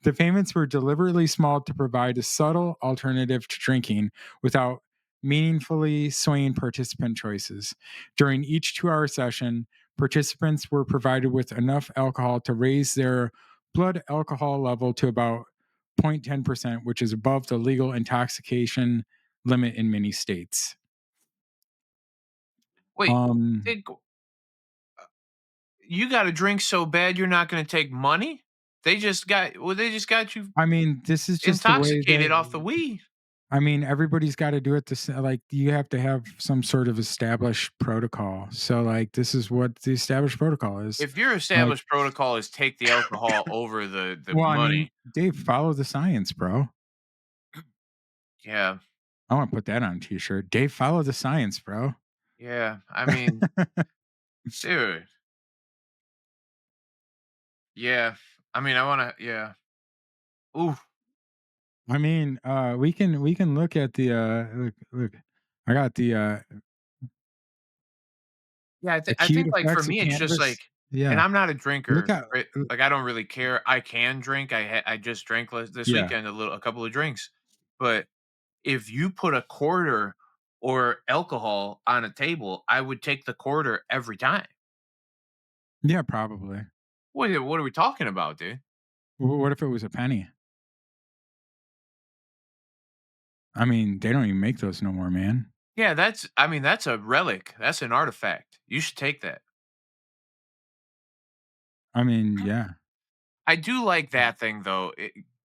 the payments were deliberately small to provide a subtle alternative to drinking without meaningfully swaying participant choices. During each 2 hour session, participants were provided with enough alcohol to raise their blood alcohol level to about 0.10%, which is above the legal intoxication limit in many states. Wait, Um, they you got to drink so bad you're not going to take money? They just got you I mean, this is just the way intoxicated that off the weed. everybody's got to do it. Like, you have to have some sort of established protocol. So, like, this is what the established protocol is. If your Like, established protocol is take the alcohol over the well, I mean, money, Dave, follow the science, bro. yeah, I want to put that on a t-shirt. Dave, follow the science, bro. yeah. I mean, dude, yeah. I mean, I want to, yeah. Ooh, I mean, we can look at the look. I got the yeah. I acute think like for effects of me, it's just cannabis. like, and Yeah, I'm not a look drinker, at right? Like I don't really care. I can drink. I just drank this yeah. weekend a couple of drinks, but if you put a quarter or alcohol on a table, I would take the quarter every time. Yeah, probably. What are we talking about, dude? What if it was a penny? I mean, they don't even make those no more, man. Yeah, that's I mean, that's a relic. That's an artifact. You should take that. I mean, yeah. I do like that thing though.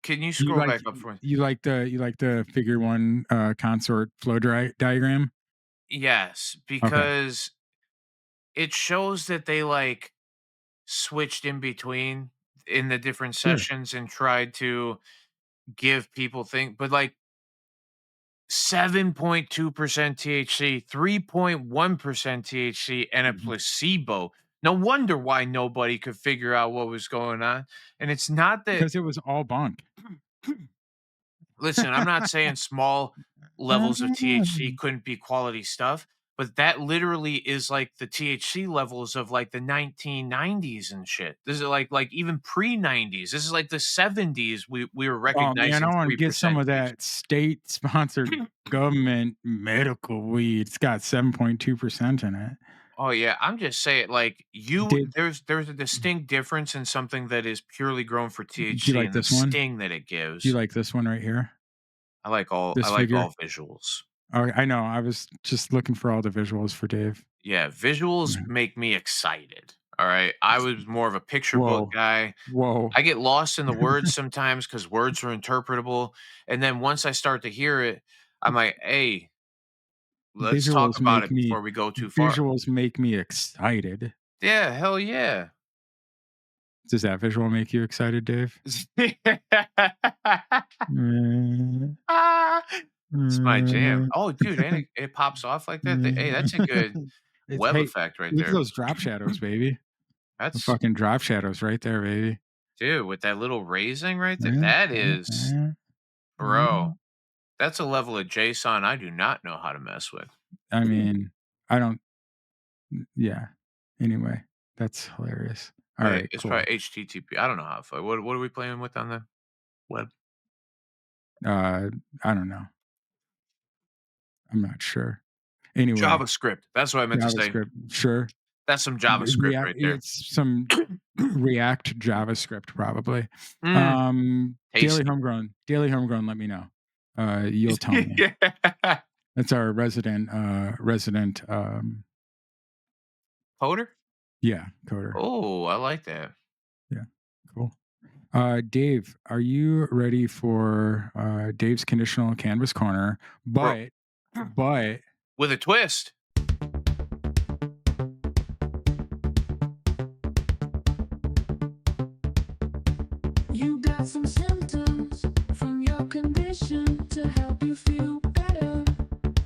Can you You scroll like back up for me? you like the figure one consort flow diagram? Yes, Okay. because it shows that they like switched in between in the different Sure. sessions and tried to give people think, but like 7.2% THC, 3.1% THC, and a Mhm. placebo. No wonder why nobody could figure out what was going on. And it's not that, Because it was all bunk. listen, I'm not saying small levels of THC couldn't be quality stuff, but that literally is like the THC levels of like the 1990s and shit. This is like even pre-90s. This is like the 70s we were Oh man, I recognizing want to get some 3% of THC. that state sponsored government medical weed. It's got 7.2% in it. Oh yeah, I'm just saying, like Did there's a distinct difference in something that is purely grown for do you THC like and the this one? sting that it Do you gives. like this one right here? I This like figure? all visuals. Oh, I know. I was just looking for all the visuals for Dave. Yeah, visuals Mhm. make me excited. All right, I was more of a picture book Whoa. guy. Whoa. I get lost in the words sometimes because words are interpretable, and then once I start to hear it, I'm like, hey, let's talk Visuals about make it me before we go too far. visuals make me excited. Yeah, hell yeah. Does that visual make you excited, Dave? Mm, Ah, it's my jam. mm, Oh, dude, and it pops off like that? Hey, that's a good mm. It's web hey, effect right look at there. those drop shadows, baby. The That's fucking drop shadows right there, baby. dude, with that little raising right there, Mm, that mm, is mm, bro, mm. that's a level of JSON I do not know how to mess with. I mean, I don't yeah. Anyway, that's hilarious. All right, It's cool. probably HTTP. I don't know how to play. What are we playing with on the web? Uh, I don't know. I'm not sure. Anyway, JavaScript. That's what I meant to say. JavaScript, sure. That's some JavaScript React right there. it's some React JavaScript probably. Mm, Daily tasty. Homegrown, let me know. You'll tell me. Yeah. That's our resident, Coder? yeah, coder. Oh, I like that. Yeah, cool. Dave, are you ready for, Dave's conditional canvas corner? Bro, But with a twist. You got some symptoms from your condition to help you feel better.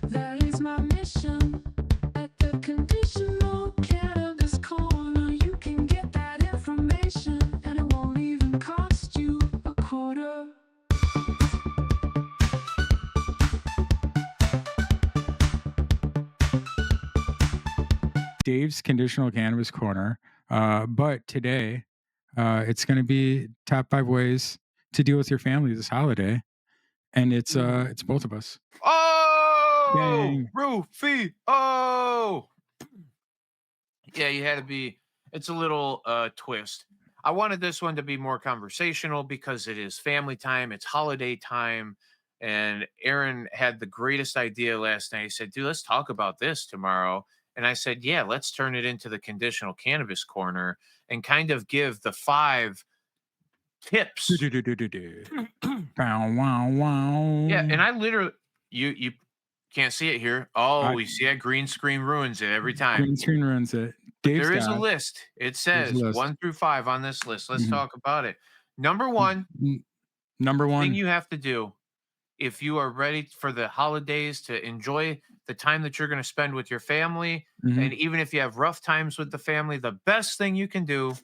That is my mission. At the conditional cannabis corner, you can get that information, and it won't even cost you a quarter. Dave's conditional cannabis corner. But today, it's going to be top 5 ways to deal with your family this holiday, and it's both of us. Oh, Dang. Rufy. Oh, yeah, you had to be. It's a little twist. I wanted this one to be more conversational because it is family time, it's holiday time. And Aaron had the greatest idea last night. He said, dude, let's talk about this tomorrow. And I said, yeah, let's turn it into the conditional cannabis corner and kind of give the 5 tips. Do-do-do-do-do-do. Bow, wow, Yeah, wow. and I literally you can't see it here. Oh, I, we see that green screen ruins it every time. green screen runs it. But Dave's there is a got list. It there's a says list. 1 through 5 on this list. Let's Mhm. talk about it. Number 1, Number the thing one. you have to do if you are ready for the holidays to enjoy the time that you're going to spend with your family, and Mhm. even if you have rough times with the family, the best thing you can do,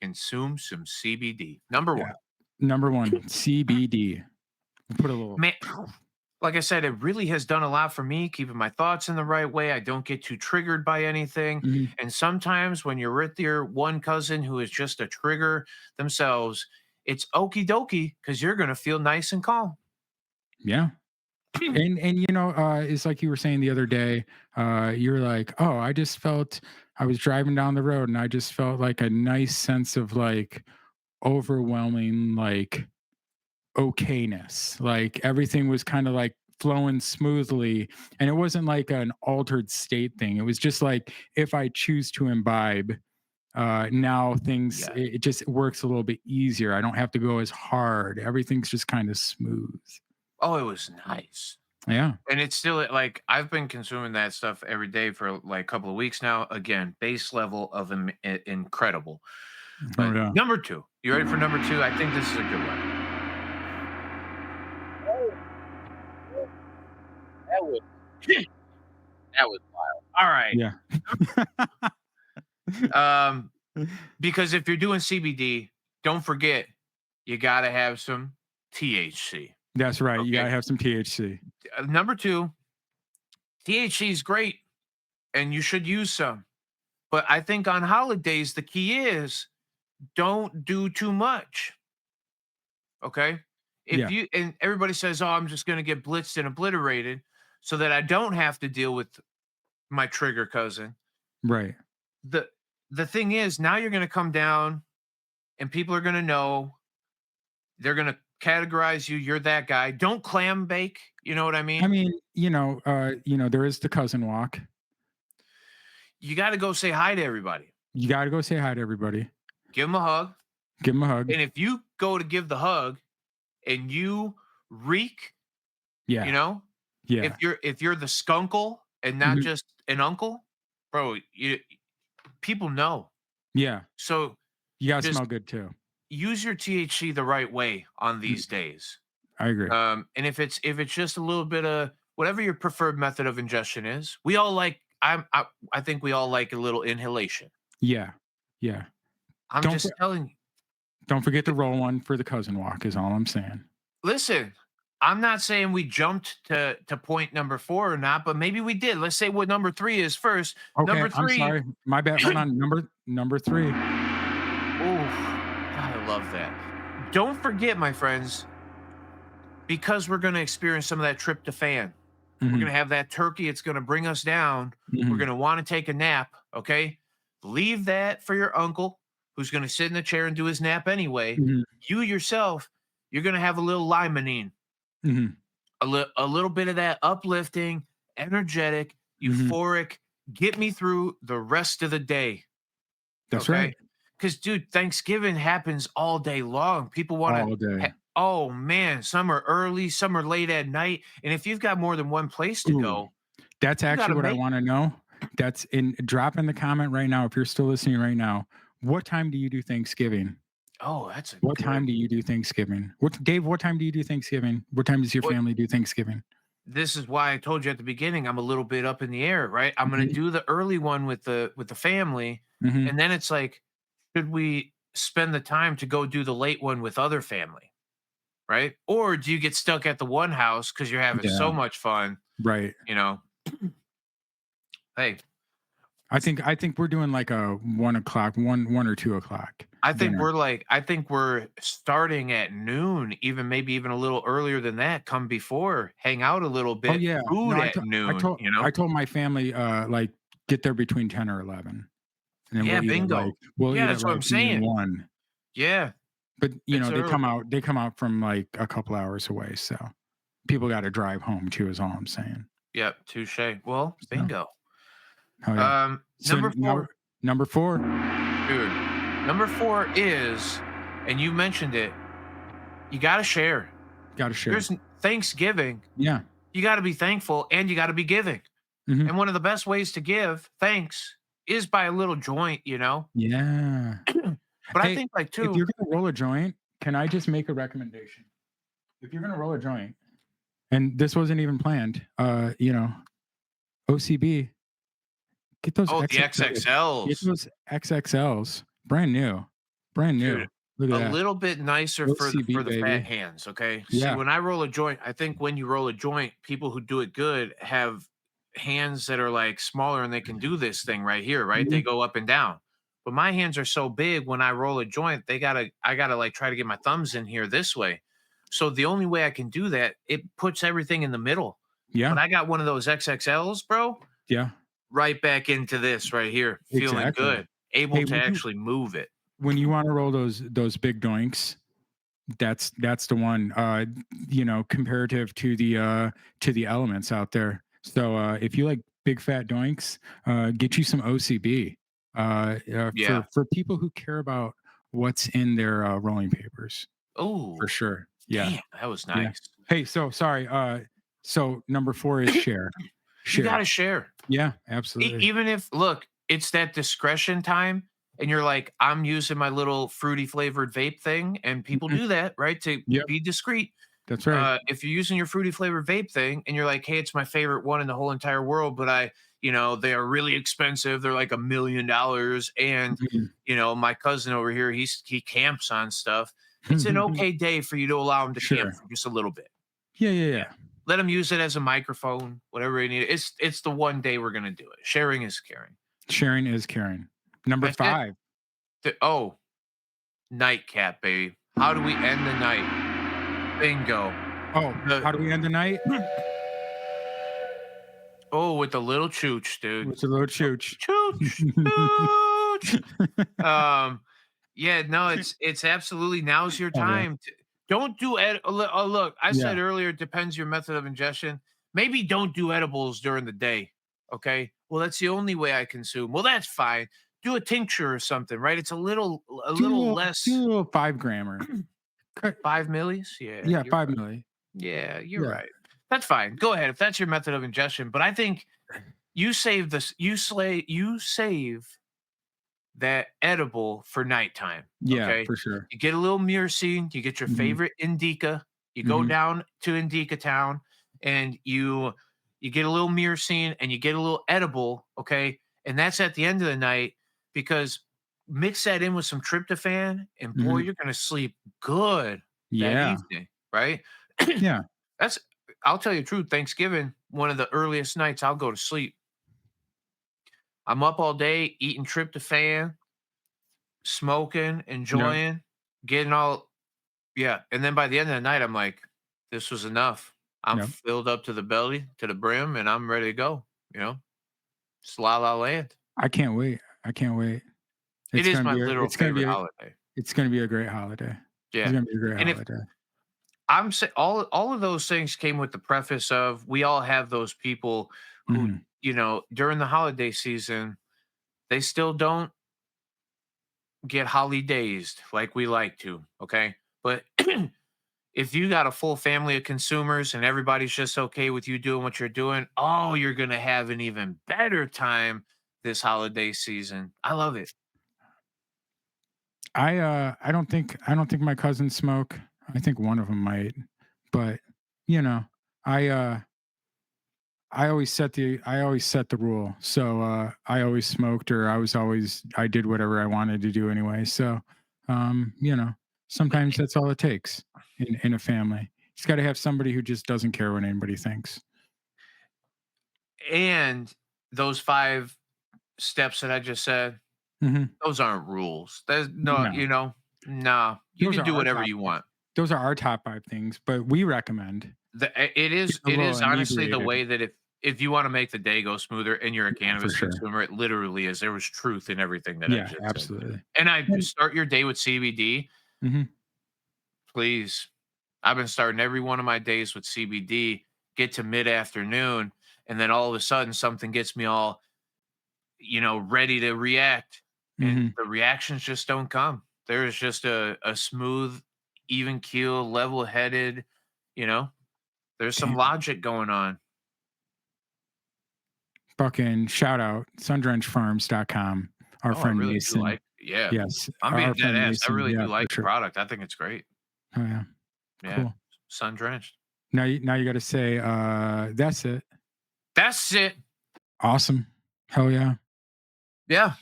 consume some CBD. Number Yeah. 1. Number one, CBD. Put a little. Man, like I said, it really has done a lot for me, keeping my thoughts in the right way. I don't get too triggered by anything. Mhm. And sometimes when you're with your one cousin who is just a trigger themselves, it's okie dokie because you're going to feel nice and calm. Yeah. And it's like you were saying the other day. You were like, "Oh, I just felt I was driving down the road and I just felt like a nice sense of like overwhelming like okayness. Like everything was kind of like flowing smoothly, and it wasn't like an altered state thing. It was just like if I choose to imbibe, Now things, Yeah. it just works a little bit easier. I don't have to go as hard. Everything's just kind of smooth. Oh, it was nice. Yeah. And it's still like I've been consuming that stuff every day for like a couple of weeks now. Again, base level of incredible. Oh But yeah. number two, you ready for number two? I think this is a good one. That was that was wild. All right. Yeah. Um, because if you're doing CBD, don't forget you gotta have some THC. That's right. You gotta Okay. have some THC. Number two, THC is great and you should use some. But I think on holidays, the key is don't do too much. Okay. If Yeah. you and everybody says, oh, I'm just going to get blitzed and obliterated so that I don't have to deal with my trigger cousin. Right. The the thing is now you're going to come down and people are going to know they're going to categorize you. You're that guy. Don't clam bake. You know what I I mean? mean, there is the cousin walk. You got to go say hi to everybody. You gotta go say hi to everybody. Give them a hug. Give them a hug. And if you go to give the hug and you reek, you Yeah. know, Yeah. if you're the skunkle and not Mhm. just an uncle, bro, you people know. Yeah. So You gotta just smell good too. use your THC the right way on Mm, these days. I agree. And if it's just a little bit of whatever your preferred method of ingestion is, we all like I think we all like a little inhalation. Yeah. Yeah. I'm Don't just for telling you. don't forget to roll one for the cousin walk is all I'm saying. Listen, I'm not saying we jumped to point number 4 or not, but maybe we did. Let's say what number 3 is first. Okay, Number I'm 3, sorry. My bad. Hold on. Number 3. oof, God, I love that. Don't forget, my friends, because we're going to experience some of that tryptophan. We're going Mhm. to have that turkey. It's going to bring us down. We're Mhm. going to want to take a nap. Okay. Leave that for your uncle who's going to sit in the chair and do his nap anyway. Mhm. You yourself, you're going to have a little limonene, Mhm. a little bit of that uplifting, energetic, Mhm. euphoric, get me through the rest of the day. That's right. Okay. Because, dude, Thanksgiving happens all day long. People want to, All day. oh man, some are early, some are late at night. And if you've got more than one place to Ooh, go, that's you got actually to what I make, wanna know. That's in drop in the comment right now if you're still listening right now. What time do you do Thanksgiving? oh, that's a What good, time do you do Thanksgiving? What time do you do Thanksgiving? What time does your what, family do Thanksgiving? this is why I told you at the beginning, I'm a little bit up in the air, right? I'm going to Mhm. do the early one with the family. Mhm. And then it's like, should we spend the time to go do the late one with other family? Right? Or do you get stuck at the one house because you're having Yeah, so much fun, right. you know? Hey, I think we're doing like a 1 o'clock, 1 or 2 o'clock dinner. I think we're starting at noon, even maybe even a little earlier than that. Come before, hang out a little Oh, bit, yeah. No, food I at told I noon, told you I know? told my family, like, get there between 10 or 11, and then Yeah, we'll eat at, like bingo. we'll Yeah, eat at, that's what I'm like, noon, saying. 1. Yeah, But, it's early. they come out from, like, a couple hours away, so people gotta drive home too is all I'm saying. Yep, touche. Well, So, bingo. oh, yeah. So Number now 4, number 4, dude. Number 4 is, and you mentioned it, you gotta share. gotta There's share. Thanksgiving. Yeah. You got to be thankful and you got to be giving. Mhm. And one of the best ways to give thanks is by a little joint, you know? Yeah. But I Hey, think like if too, you're gonna roll a joint, can I just make a recommendation? If you're gonna roll a joint, and this wasn't even planned, OCB, get those oh, the XXLs. Get XXLs, those XXLs. Brand new. Brand dude, new. Look at a that. little bit nicer OCB, for the fat baby. hands, okay? See, Yeah. when I roll a joint, I think when you roll a joint, people who do it good have hands that are like smaller and they can do this thing right here, right? They Mhm. go up and down. But my hands are so big when I roll a joint, I gotta like try to get my thumbs in here this way. So the only way I can do that, it puts everything in the middle. But Yeah. I got one of those XXLs, bro, Yeah. right back into this right here, feeling Exactly. good, able Hey, to actually move it. when you wanna roll those big doinks, that's the one, comparative to the elements out there. So, if you like big fat doinks, get you some OCB. Yeah. for people who care about what's in their rolling papers, for Oh, sure. Yeah, damn, that was yeah. nice. Hey, so sorry. So number 4 is share. You gotta Share. share. Yeah, absolutely. Even if, look, it's that discretion time and you're like, I'm using my little fruity flavored vape thing, and people Mhm. do that, right? To Yep, be discreet. that's right. If you're using your fruity flavored vape thing and you're like, hey, it's my favorite one in the whole entire world, but they are really expensive. They're like $1 million. And, Mhm. my cousin over here, he camps on stuff. It's an okay day for you to allow him to camp Sure. for just a little bit. Yeah, yeah, Yeah. yeah. Let him use it as a microphone, whatever he need. It's the one day we're gonna do it. Sharing is caring. Sharing is caring. Number That's it. 5. Oh, nightcap, baby. How do we end the night? Bingo. Oh, The how do we end the night? oh, with the little chooch, dude. With a little chooch. Chooch, chooch. Um, yeah, no, it's absolutely now's your Oh, yeah. time. Don't do look, I said Yeah. earlier, it depends your method of ingestion. Maybe don't do edibles during the day. Okay. Well, that's the only way I consume. Well, that's fine. Do a tincture or something, right? It's a little Do a less little 5 grammer. Cut 5 millis. Yeah, yeah, you're 5 right. milli. Yeah, you're Yeah. right. That's fine. Go ahead if that's your method of ingestion. But I think you save this. You save that edible for nighttime. Yeah, Okay. for sure. You get a little myrcene, you get your Mhm, favorite indica, you go mhm. down to Indica Town and you get a little myrcene and you get a little edible, okay? And that's at the end of the night because mix that in with some tryptophan and boy, Mhm. you're gonna sleep good that Yeah, evening, right? yeah. That's I'll tell you the truth, Thanksgiving, one of the earliest nights I'll go to sleep. I'm up all day eating tryptophan, smoking, Yep, enjoying, getting all yeah, and then by the end of the night, I'm like, "This was enough. I'm yep. filled up to the belly, to the brim, and I'm ready to go," you know? It's La La Land. I can't wait. I can't wait. It is my literal It's gonna favorite be a holiday. it's gonna be a great holiday. It's Yeah, gonna be a great and if holiday. I'm sa all of those things came with the preface of we all have those people who, Mhm. during the holiday season, they still don't get holidayzed like we like to, okay? But if you got a full family of consumers and everybody's just okay with you doing what you're doing, oh, you're going to have an even better time this holiday season. I love it. I don't think my cousins smoke. I think one of them might, but, you know, I, uh I always set the rule. So I always smoked or I did whatever I wanted to do anyway. So you know, sometimes that's all it takes in a family. It's got to have somebody who just doesn't care what anybody thinks. And those 5 steps that I just said, Hmm. those aren't rules. There's no, No, nah, you those can are do our whatever top you five. want. Those are our top 5 things, but we recommend It is getting a it little is honestly the inebriated way that if you want to make the day go smoother and you're a for cannabis sure. consumer, it literally is. There was truth in everything that I Yeah, just said. absolutely. And I And, start your day with CBD, mhm, please. I've been starting every one of my days with CBD, get to mid-afternoon, and then all of a sudden something gets me all, ready to react. And mhm. the reactions just don't come. There is just a smooth, even keel, level-headed, you know, there's some Damn. logic going on. Fucking shout out sundrenchfarms.com. Our Oh, I friend really do Mason. like yeah. Yes, I'm our being dead friend ass. I Mason. really Yeah, do for like the sure. product. I think it's great. Oh yeah, Yeah. cool. Sun drenched. Now you got to say, that's it. That's it. Awesome. Hell yeah. Yeah.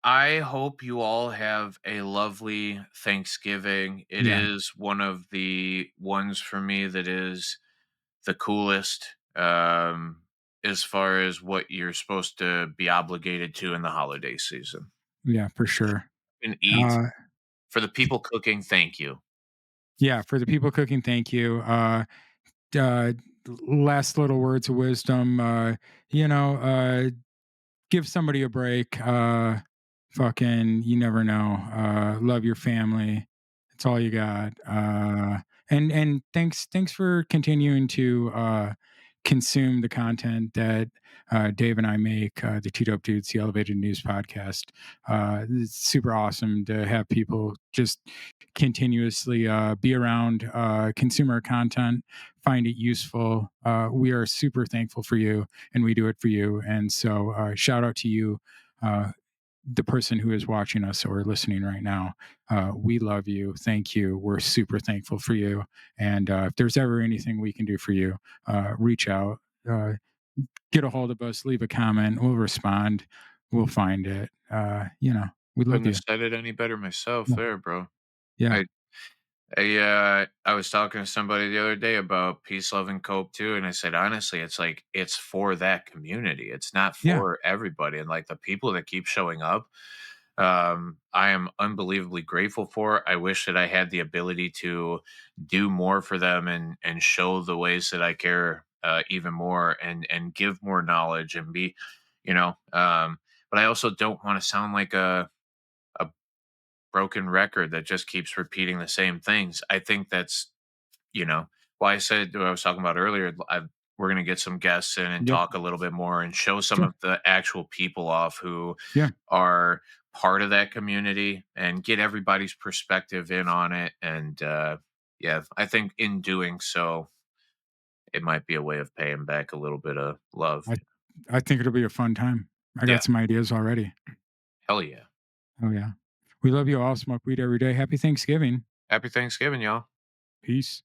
I hope you all have a lovely Thanksgiving. It Yeah, is one of the ones for me that is the coolest as far as what you're supposed to be obligated to in the holiday season. yeah, for sure. And eat. Uh, For the people cooking, thank you. yeah, for the people cooking, thank you. Uh, last little words of wisdom. You know, give somebody a break. Fucking, you never know. Love your family. It's all you got. And thanks for continuing to consume the content that Dave and I make, the Two Dope Dudes, the Elevated News podcast. It's super awesome to have people just continuously be around consumer content, find it useful. We are super thankful for you, and we do it for you. And so, shout out to you. The person who is watching us or listening right now, we love you. Thank you. We're super thankful for you. And if there's ever anything we can do for you, reach out, get a hold of us, leave a comment. We'll respond. We'll find it. We love Couldn't have you. said it any better myself Yeah. there, bro. Yeah. I I was talking to somebody the other day about peace, love, and cope too, and I said honestly, it's like it's for that community. It's not Yeah. for everybody, and like the people that keep showing up, I am unbelievably grateful for. I wish that I had the ability to do more for them and show the ways that I care even more and give more knowledge and be, you know. But I also don't want to sound like a broken record that just keeps repeating the same things. I think that's, you know, why I said what I was talking about earlier. We're going to get some guests in and Yep. talk a little bit more and show some Sure. of the actual people off who Yeah. are part of that community and get everybody's perspective in on it. And yeah, I think in doing so, it might be a way of paying back a little bit of love. I, I think it'll be a fun time. I Yeah, got some ideas already. hell yeah. Oh, yeah. We love you all. Smoke weed every day. Happy Thanksgiving. Happy Thanksgiving, y'all. Peace.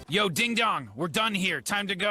Yo, ding dong, we're done here. Time to go.